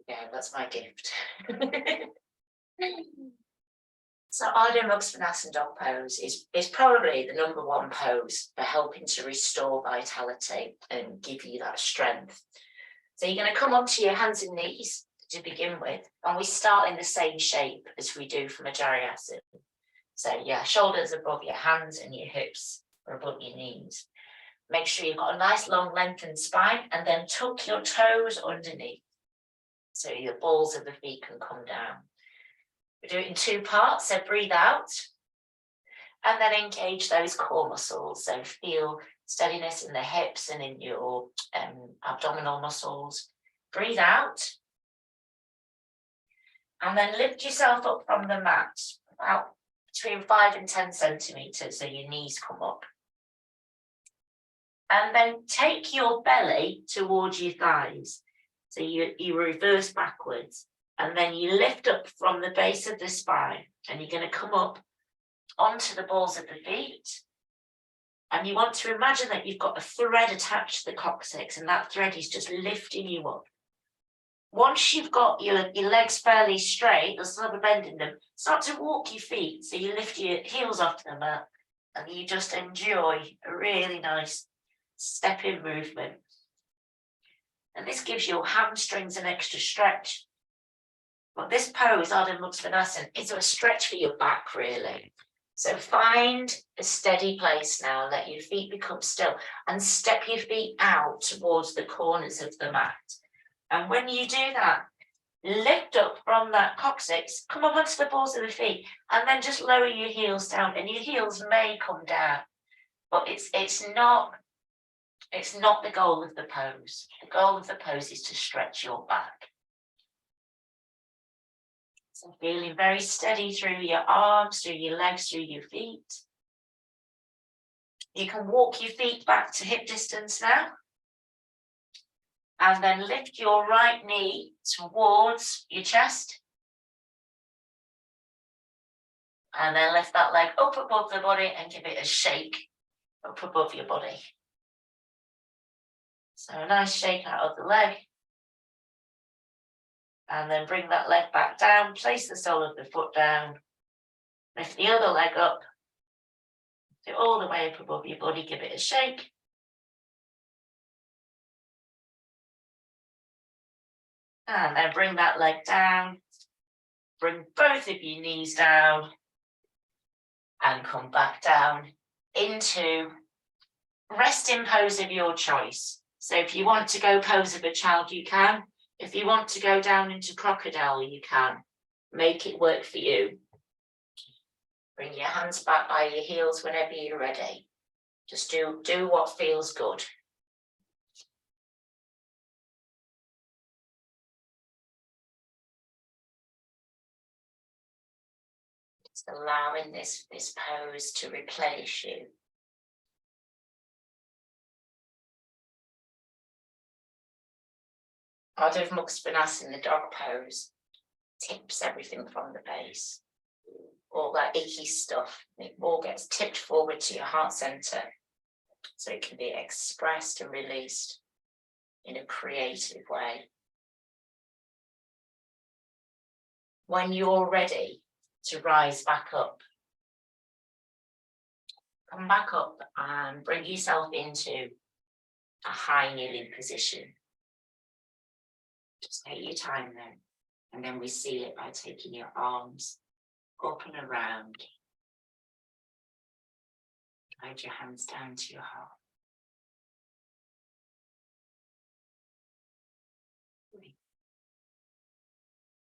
Yeah, that's my gift. So Ardha Matsvanasana dog pose is probably the #1 pose for helping to restore vitality and give you that strength. So you're going to come onto your hands and knees to begin with, and we start in the same shape as we do from a Jariasana. So your shoulders above your hands and your hips are above your knees. Make sure you've got a nice long lengthened spine, and then tuck your toes underneath. So your balls of the feet can come down. We do it in 2 parts, so breathe out and then engage those core muscles. So feel steadiness in the hips and in your abdominal muscles. Breathe out and then lift yourself up from the mat about between 5 and 10 centimeters, so your knees come up. And then take your belly towards your thighs. So you reverse backwards, and then you lift up from the base of the spine, and you're going to come up onto the balls of the feet. And you want to imagine that you've got a thread attached to the coccyx, and that thread is just lifting you up. Once you've got your legs fairly straight, there's still a bend in them, start to walk your feet. So you lift your heels off the mat, and you just enjoy a really nice step-in movement. And this gives your hamstrings an extra stretch. But this pose, Ardha Mukha, is a stretch for your back, really. So find a steady place now, let your feet become still, and step your feet out towards the corners of the mat. And when you do that, lift up from that coccyx, come up onto the balls of the feet, and then just lower your heels down. And your heels may come down, but it's not the goal of the pose. The goal of the pose is to stretch your back. So feeling very steady through your arms, through your legs, through your feet. You can walk your feet back to hip distance now. And then lift your right knee towards your chest. And then lift that leg up above the body and give it a shake up above your body. So a nice shake out of the leg. And then bring that leg back down, place the sole of the foot down, lift the other leg up, do it all the way up above your body, give it a shake. And then bring that leg down, bring both of your knees down, and come back down into resting pose of your choice. So if you want to go pose of a child, you can. If you want to go down into crocodile, you can. Make it work for you. Bring your hands back by your heels whenever you're ready. Just do what feels good. Just allowing this pose to replenish you. Ardha Mukha in the dog pose tips everything from the base. All that icky stuff, it all gets tipped forward to your heart center so it can be expressed and released in a creative way. When you're ready to rise back up, come back up and bring yourself into a high kneeling position. Just take your time then, and then we seal it by taking your arms up and around. Guide your hands down to your heart.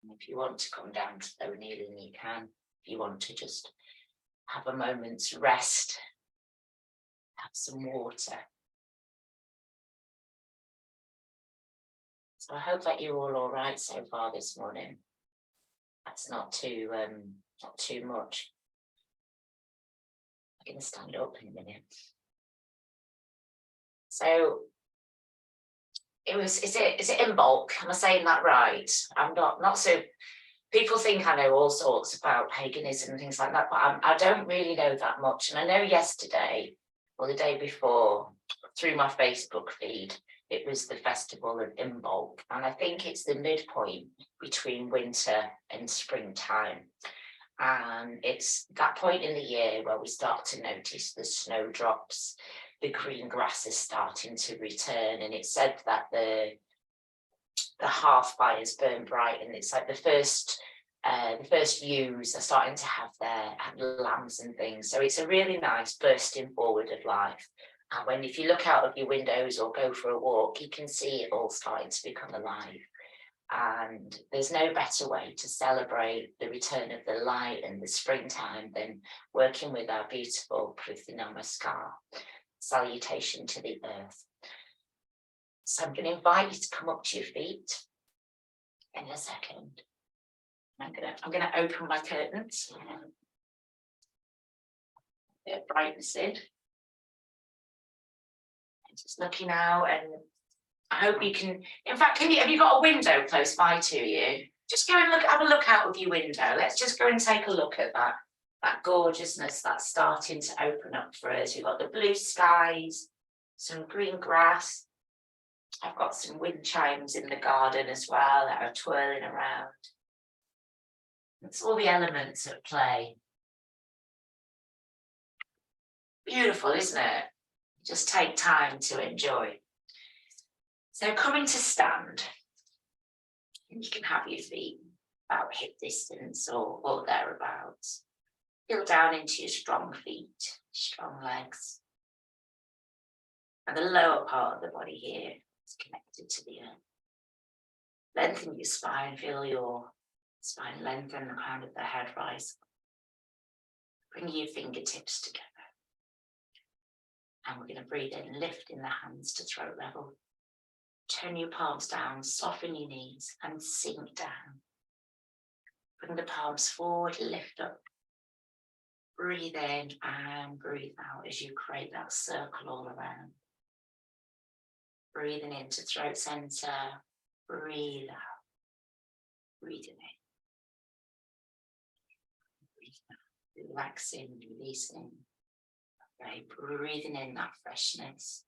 And if you want to come down to low kneeling, you can. If you want to just have a moment's rest, have some water. So I hope that you're all right so far this morning. That's not too much. I'm going to stand up in a minute. So is it unblock? Am I saying that right? I'm not so. People think I know all sorts about paganism and things like that, but I don't really know that much. And I know yesterday or the day before, through my Facebook feed, it was the festival of Imbolc, and I think it's the midpoint between winter and springtime. And it's that point in the year where we start to notice the snowdrops, the green grass is starting to return. And it said that the hearth fires burn bright, and it's like the first ewes are starting to have their lambs and things. So it's a really nice bursting forward of life. And if you look out of your windows or go for a walk, you can see it all starting to become alive. And there's no better way to celebrate the return of the light and the springtime than working with our beautiful Privathi Namaskar, salutation to the earth. So I'm going to invite you to come up to your feet in a second. I'm going to open my curtains. Bit of brightness in. Just looking out, and I hope you can. In fact, have you got a window close by to you? Just go and have a look out of your window. Let's just go and take a look at that gorgeousness that's starting to open up for us. We've got the blue skies, some green grass. I've got some wind chimes in the garden as well that are twirling around. It's all the elements at play. Beautiful, isn't it? Just take time to enjoy. So coming to stand, and you can have your feet about hip distance or thereabouts. Feel down into your strong feet, strong legs. And the lower part of the body here is connected to the earth. Lengthen your spine, feel your spine lengthen, the crown of the head rise. Bring your fingertips together. And we're going to breathe in, lifting the hands to throat level. Turn your palms down, soften your knees and sink down. Bring the palms forward, lift up. Breathe in and breathe out as you create that circle all around. Breathing into throat center, breathe out. Breathing in. Breathe out. Relaxing, releasing. Okay, breathing in that freshness.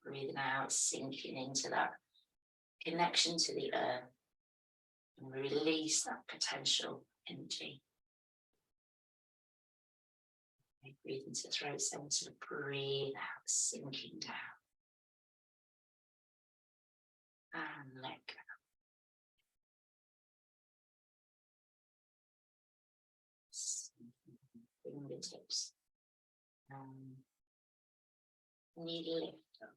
Breathing out, sinking into that connection to the earth. And release that potential energy. Okay, breathe into throat center, breathe out, sinking down. And let go. Fingertips. Knee lift up.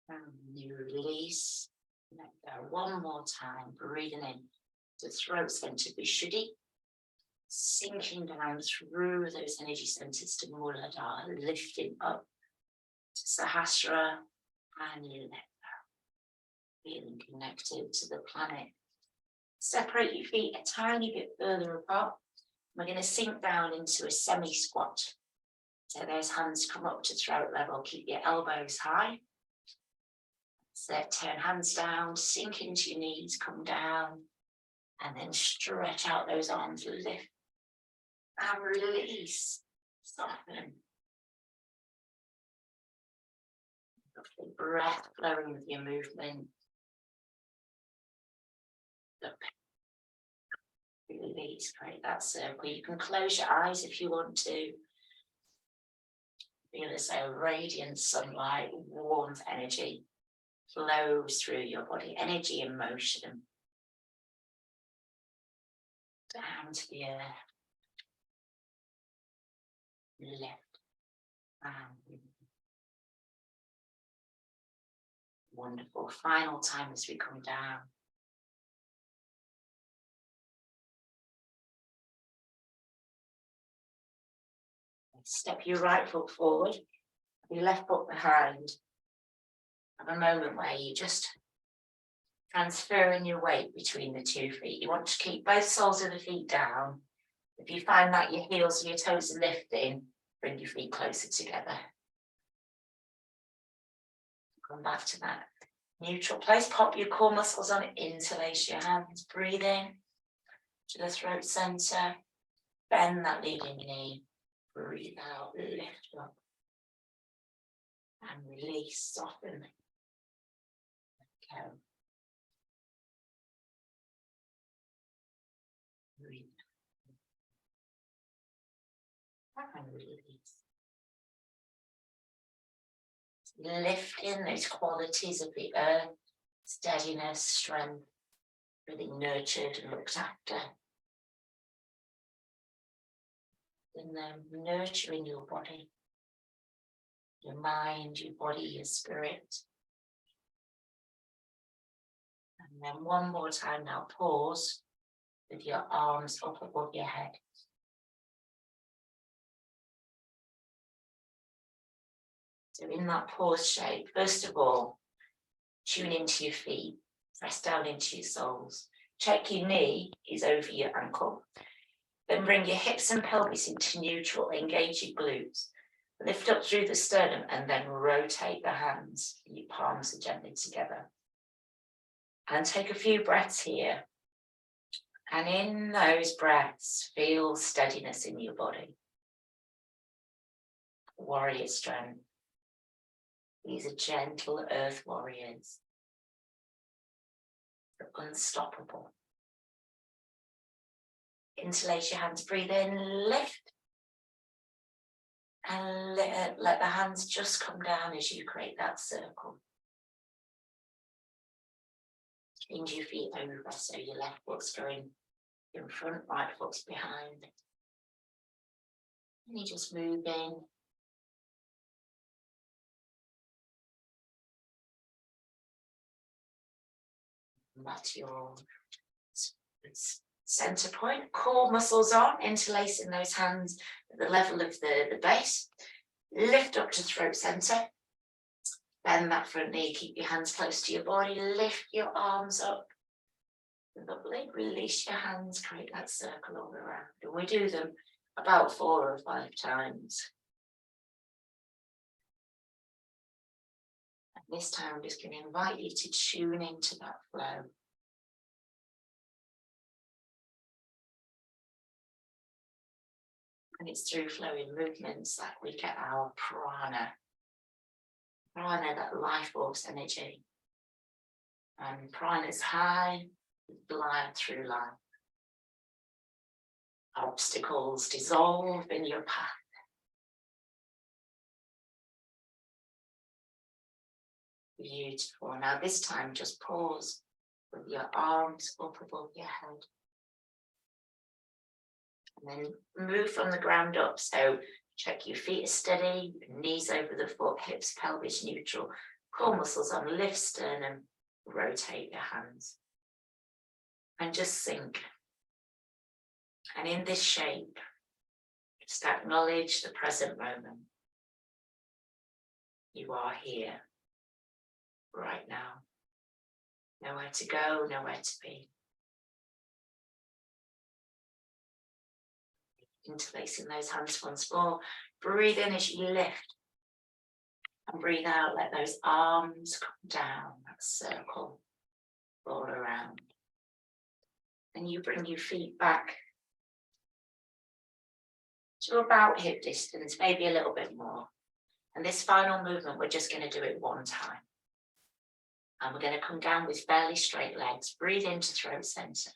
And you release. Let go. One more time. Breathing in to throat center, Vishuddhi. Sinking down through those energy centers to Muladhara. Lifting up to Sahasrara. And you let go. Feeling connected to the planet. Separate your feet a tiny bit further apart. We're going to sink down into a semi-squat. So those hands come up to throat level. Keep your elbows high. So turn hands down, sink into your knees, come down, and then stretch out those arms, lift and release, soften. The breath flowing with your movement. Look. Release, create that circle. You can close your eyes if you want to. Feel as though radiant sunlight, warmth, energy flows through your body, energy and motion. Down to the earth. Lift. And wonderful. Final time as we come down. Step your right foot forward, your left foot behind. Have a moment where you just transferring your weight between the 2 feet. You want to keep both soles of the feet down. If you find that your heels and your toes are lifting, bring your feet closer together. Come back to that neutral place. Pop your core muscles on, interlace your hands. Breathe in to the throat center. Bend that leading knee. Breathe out, lift up. And release, soften. Go. Breathe. And release. Lift in those qualities of the earth, steadiness, strength, feeling nurtured and looked after. And then nurturing your body, your mind, your body, your spirit. And then one more time now, pause with your arms up above your head. So in that pause shape, first of all, tune into your feet, press down into your soles. Check your knee is over your ankle. Then bring your hips and pelvis into neutral, engage your glutes. Lift up through the sternum and then rotate the hands. Your palms are gently together. And take a few breaths here. And in those breaths, feel steadiness in your body. Warrior strength. These are gentle earth warriors. They're unstoppable. Interlace your hands, breathe in, lift. And let the hands just come down as you create that circle. Hinge your feet over, so your left foot's going in front, right foot's behind. And you're just moving. That's your center point. Core muscles on, interlacing those hands at the level of the base. Lift up to throat center. Bend that front knee, keep your hands close to your body. Lift your arms up. Lovely. Release your hands, create that circle all around. And we do them about 4 or 5 times. And this time I'm just going to invite you to tune into that flow. And it's through flowing movements that we get our prana. Prana, that life force energy. And prana is high, glide through life. Obstacles dissolve in your path. Beautiful. Now this time just pause with your arms up above your head. And then move from the ground up. So check your feet are steady, knees over the foot, hips, pelvis neutral, core muscles on, lift sternum, rotate your hands. And just sink. And in this shape, just acknowledge the present moment. You are here, right now. Nowhere to go, nowhere to be. Interlacing those hands once more. Breathe in as you lift. And breathe out, let those arms come down, that circle all around. And you bring your feet back to about hip distance, maybe a little bit more. And this final movement, we're just going to do it one time. And we're going to come down with fairly straight legs. Breathe into throat center.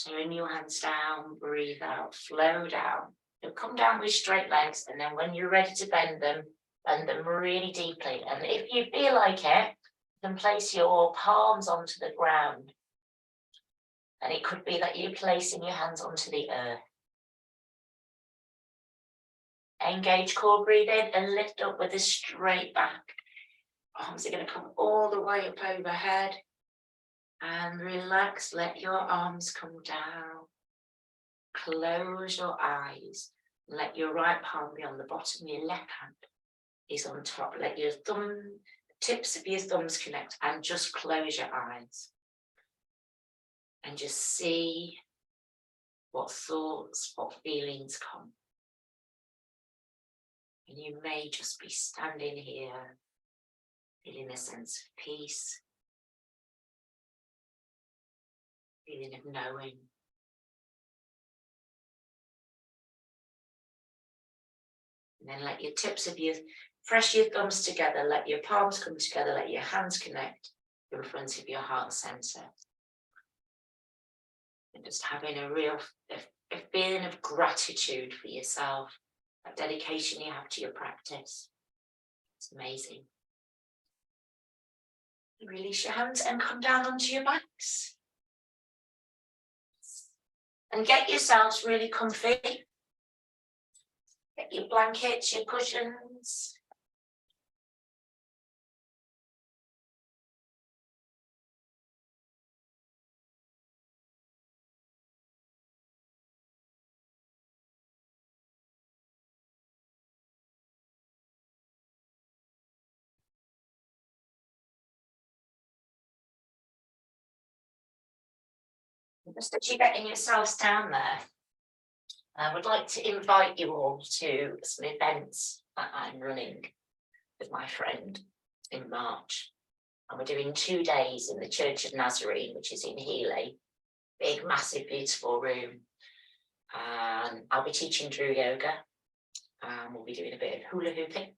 Turn your hands down, breathe out, flow down. You'll come down with straight legs, and then when you're ready to bend them really deeply. And if you feel like it, you can place your palms onto the ground. And it could be that you're placing your hands onto the earth. Engage core breathing and lift up with a straight back. Arms are going to come all the way up overhead. And relax, let your arms come down. Close your eyes. Let your right palm be on the bottom, your left hand is on top. Let your tips of your thumbs connect and just close your eyes. And just see what thoughts, what feelings come. And you may just be standing here, feeling a sense of peace, feeling of knowing. And then let your tips of press your thumbs together, let your palms come together, let your hands connect in front of your heart center. And just having a real a feeling of gratitude for yourself, that dedication you have to your practice. It's amazing. Release your hands and come down onto your backs. And get yourselves really comfy. Get your blankets, your cushions. Just as you're getting yourselves down there, I would like to invite you all to some events that I'm running with my friend in March. And we're doing 2 days in the Church of Nazarene, which is in Healy. Big, massive, beautiful room. And I'll be teaching Dru Yoga. And we'll be doing a bit of hula hooping.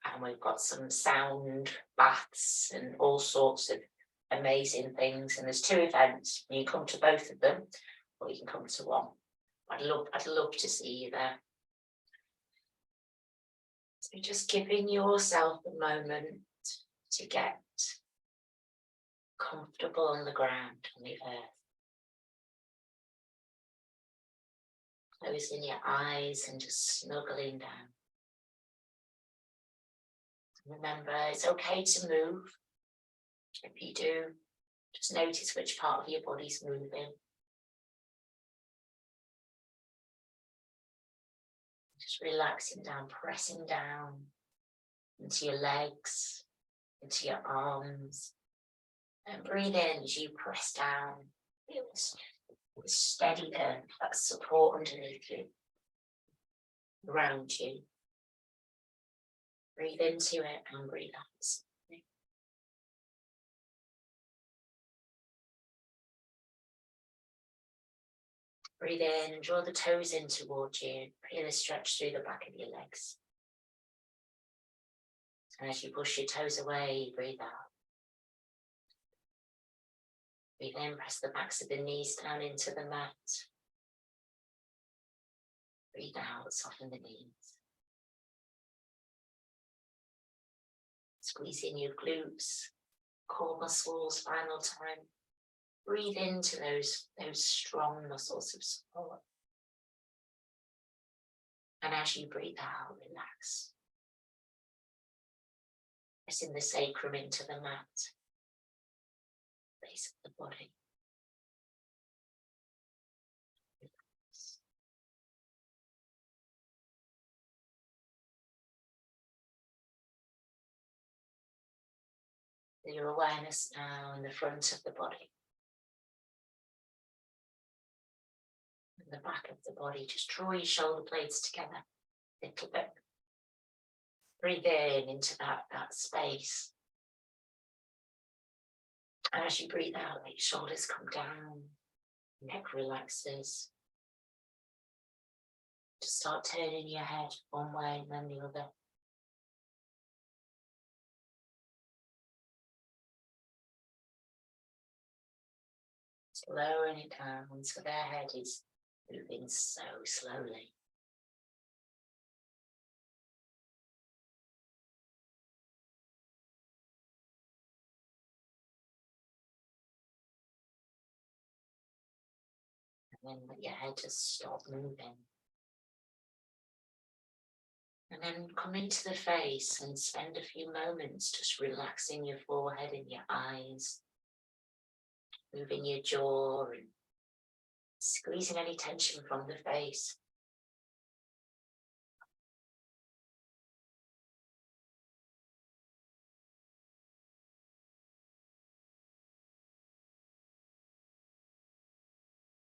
And we've got some sound baths and all sorts of amazing things. And there's 2 events. You can come to both of them, or you can come to one. I'd love to see you there. So just giving yourself a moment to get comfortable on the ground, on the earth. Closing your eyes and just snuggling down. Remember, it's okay to move. If you do, just notice which part of your body's moving. Just relaxing down, pressing down into your legs, into your arms. And breathe in as you press down. Feel this steady earth, that support underneath you, around you. Breathe into it and breathe out. Breathe in and draw the toes in towards you. Feel a stretch through the back of your legs. And as you push your toes away, breathe out. Breathe in, press the backs of the knees down into the mat. Breathe out, soften the knees. Squeeze in your glutes, core muscles, final time. Breathe into those strong muscles of support. And as you breathe out, relax. Pressing the sacrum into the mat, base of the body. Relax. Your awareness now in the front of the body. In the back of the body, just draw your shoulder blades together a little bit. Breathe in into that space. And as you breathe out, let your shoulders come down, neck relaxes. Just start turning your head one way and then the other. Just lowering it down so their head is moving so slowly. And then let your head just stop moving. And then come into the face and spend a few moments just relaxing your forehead and your eyes, moving your jaw and squeezing any tension from the face.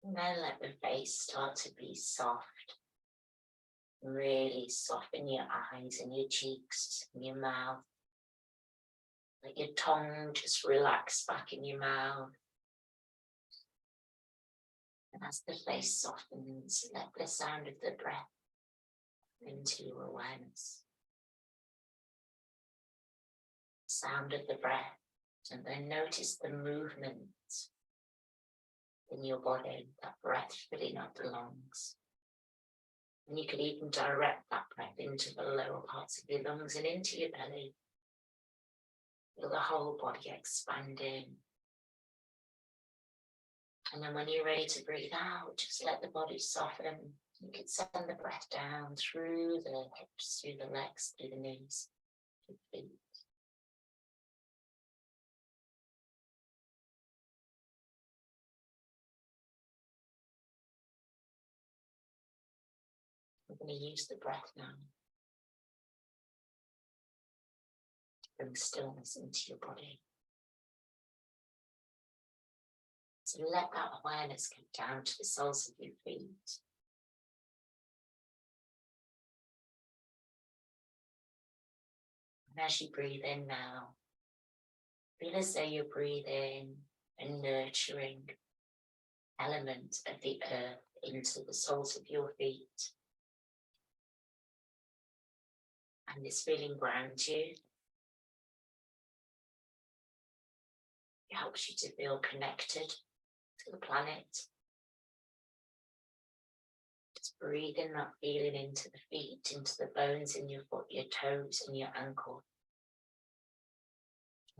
And then let the face start to be soft. Really soften your eyes and your cheeks and your mouth. Let your tongue just relax back in your mouth. And as the face softens, let the sound of the breath into your awareness. Sound of the breath, and then notice the movement in your body, that breath filling up the lungs. And you can even direct that breath into the lower parts of your lungs and into your belly. Feel the whole body expanding. And then when you're ready to breathe out, just let the body soften. You can send the breath down through the hips, through the legs, through the knees, through the feet. We're going to use the breath now to bring stillness into your body. So let that awareness come down to the soles of your feet. And as you breathe in now, feel as though you're breathing a nurturing element of the earth into the soles of your feet. And this feeling grounds you. It helps you to feel connected to the planet. Just breathing that feeling into the feet, into the bones in your foot, your toes and your ankle.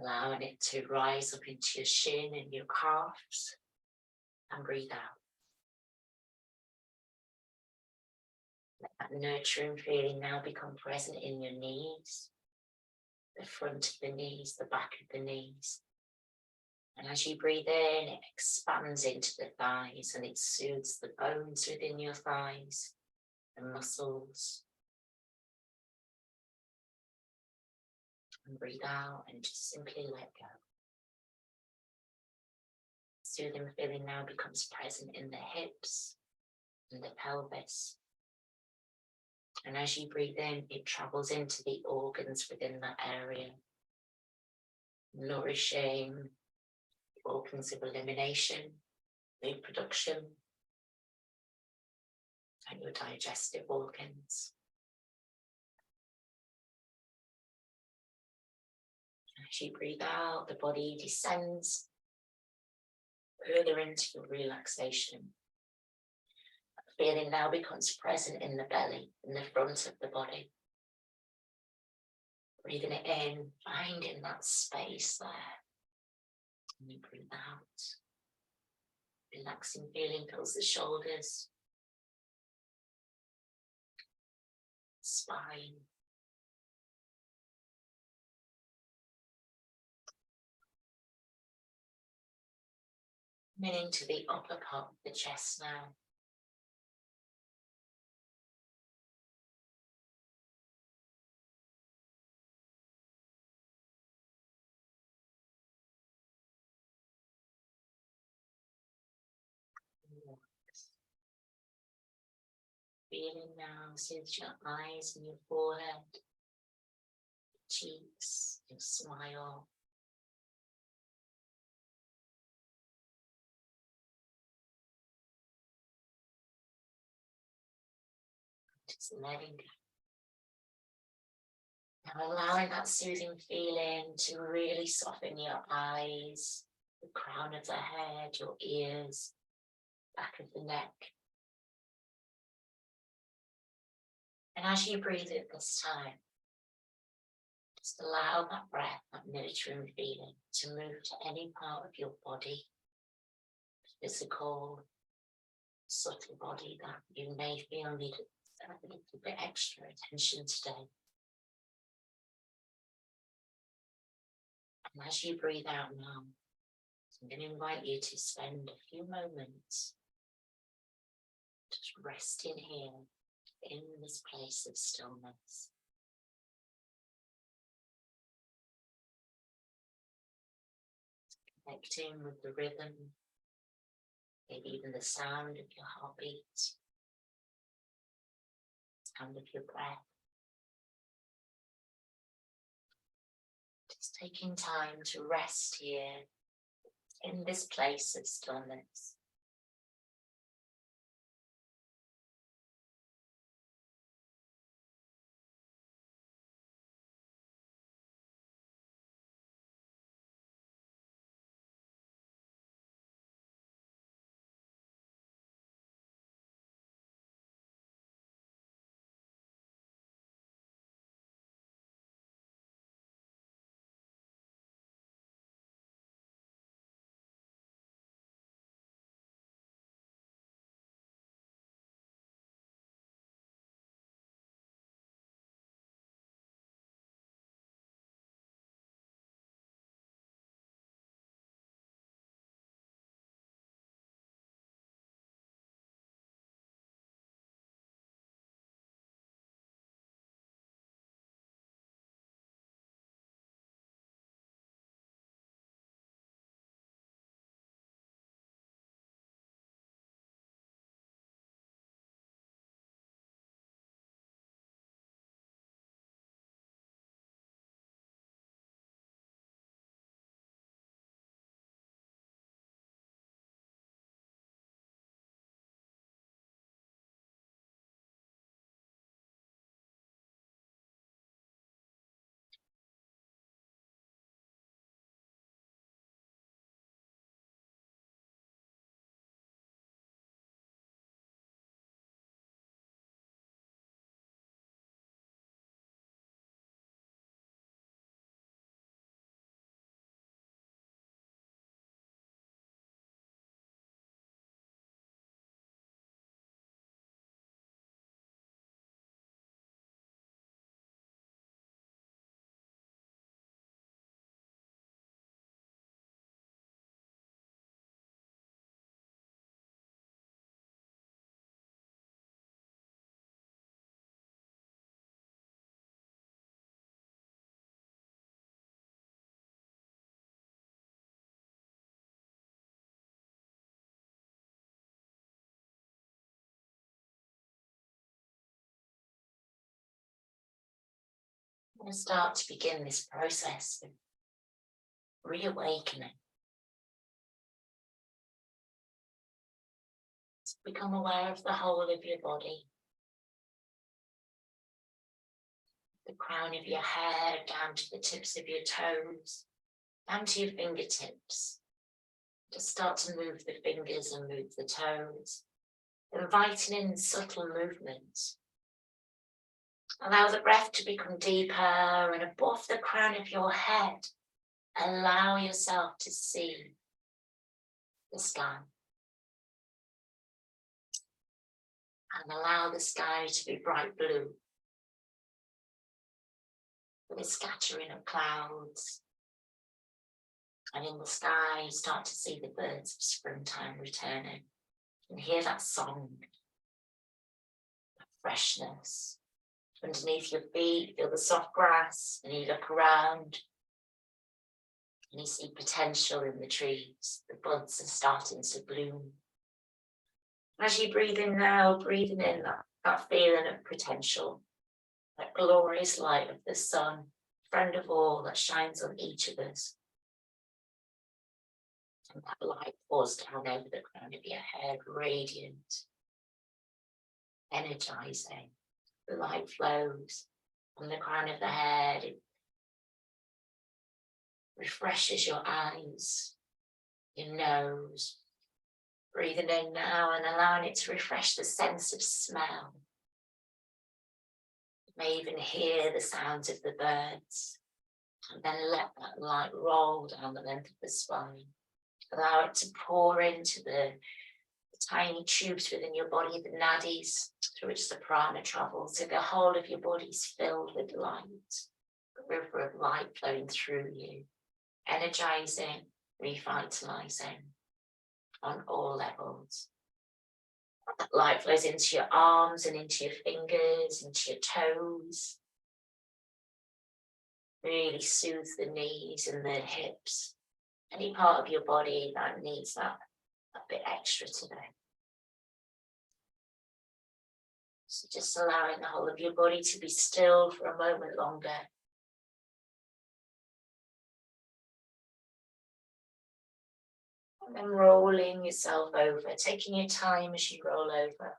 allowing it to rise up into your shin and your calves, and breathe out. Let that nurturing feeling now become present in your knees, the front of the knees, the back of the knees. And as you breathe in, it expands into the thighs and it soothes the bones within your thighs, the muscles. And breathe out and just simply let go. Soothing feeling now becomes present in the hips and the pelvis. And as you breathe in, it travels into the organs within that area, nourishing organs of elimination, reproduction, and your digestive organs. As you breathe out, the body descends further into your relaxation. The feeling now becomes present in the belly, in the front of the body. Breathing it in, finding that space there. And you breathe out. Relaxing feeling fills the shoulders, spine, coming into the upper part of the chest now. Feeling now, soothes your eyes and your forehead, your cheeks, your smile. Just letting go. Now allowing that soothing feeling to really soften your eyes, the crown of the head, your ears, back of the neck. And as you breathe it this time, just allow that breath, that nurturing feeling to move to any part of your body, physical, subtle body that you may feel needed a little bit extra attention today. And as you breathe out now, I'm going to invite you to spend a few moments just resting here in this place of stillness. Connecting with the rhythm, maybe even the sound of your heartbeat, sound of your breath. Just taking time to rest here in this place of stillness. going to start to begin this process of reawakening. Become aware of the whole of your body. The crown of your hair down to the tips of your toes, down to your fingertips. Just start to move the fingers and move the toes, inviting in subtle movements. Allow the breath to become deeper, and above the crown of your head, allow yourself to see the sky. And allow the sky to be bright blue, with a scattering of clouds. And in the sky, you start to see the birds of springtime returning. And hear that song, that freshness. Underneath your feet, feel the soft grass, and you look around and you see potential in the trees. The buds are starting to bloom. As you breathe in now, breathing in that feeling of potential, that glorious light of the sun, friend of all that shines on each of us. And that light pours down over the crown of your head, radiant, energizing. The light flows from the crown of the head. It refreshes your eyes, your nose. Breathing in now and allowing it to refresh the sense of smell. You may even hear the sounds of the birds. And then let that light roll down the length of the spine. Allow it to pour into the tiny tubes within your body, the nadis, through which the prana travels. So the whole of your body is filled with light, a river of light flowing through you, energizing, revitalizing on all levels. That light flows into your arms and into your fingers, into your toes. Really soothe the knees and the hips. Any part of your body that needs that a bit extra today. So just allowing the whole of your body to be still for a moment longer. And then rolling yourself over, taking your time as you roll over.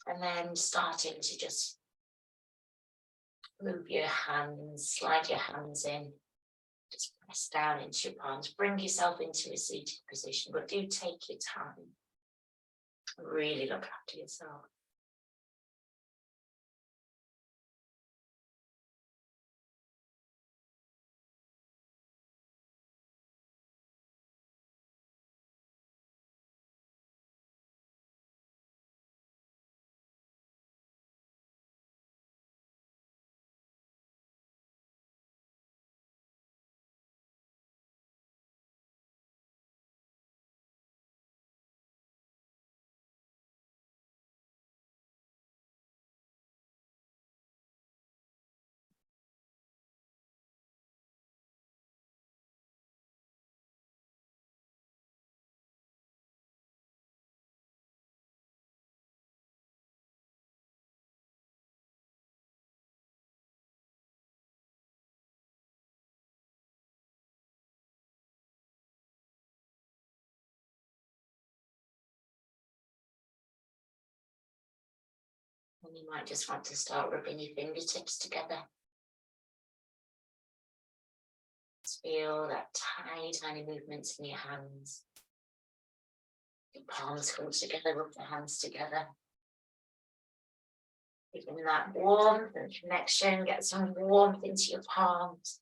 And then starting to just move your hands, slide your hands in, just press down into your palms, bring yourself into a seated position, but do take your time. Really look after yourself. And you might just want to start rubbing your fingertips together. Just feel that tiny, tiny movements in your hands. Your palms come together, rub the hands together. Giving that warmth and connection, get some warmth into your palms.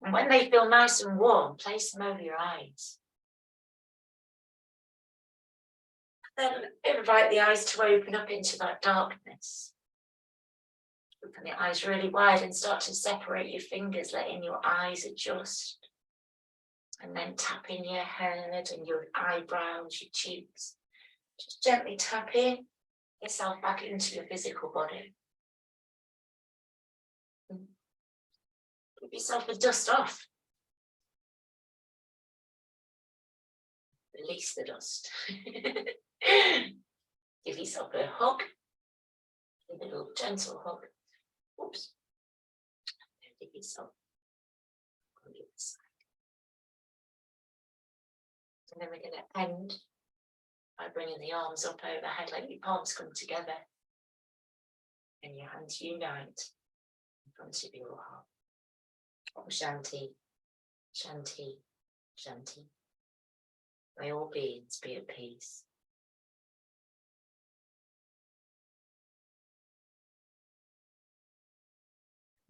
And when they feel nice and warm, place them over your eyes. Then invite the eyes to open up into that darkness. And the eyes really wide and start to separate your fingers, letting your eyes adjust. And then tapping your head and your eyebrows, your cheeks. Just gently tapping yourself back into your physical body. Give yourself a dust off. Release the dust. Give yourself a hug. A little gentle hug. Oops. Give yourself on the other side. And then we're going to end by bringing the arms up overhead, like your palms come together. And your hands unite in front of your heart. Om Shanti, Shanti, Shanti. May all beings be at peace.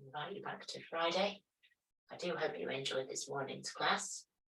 I invite you back to Friday. I do hope you enjoyed this morning's class.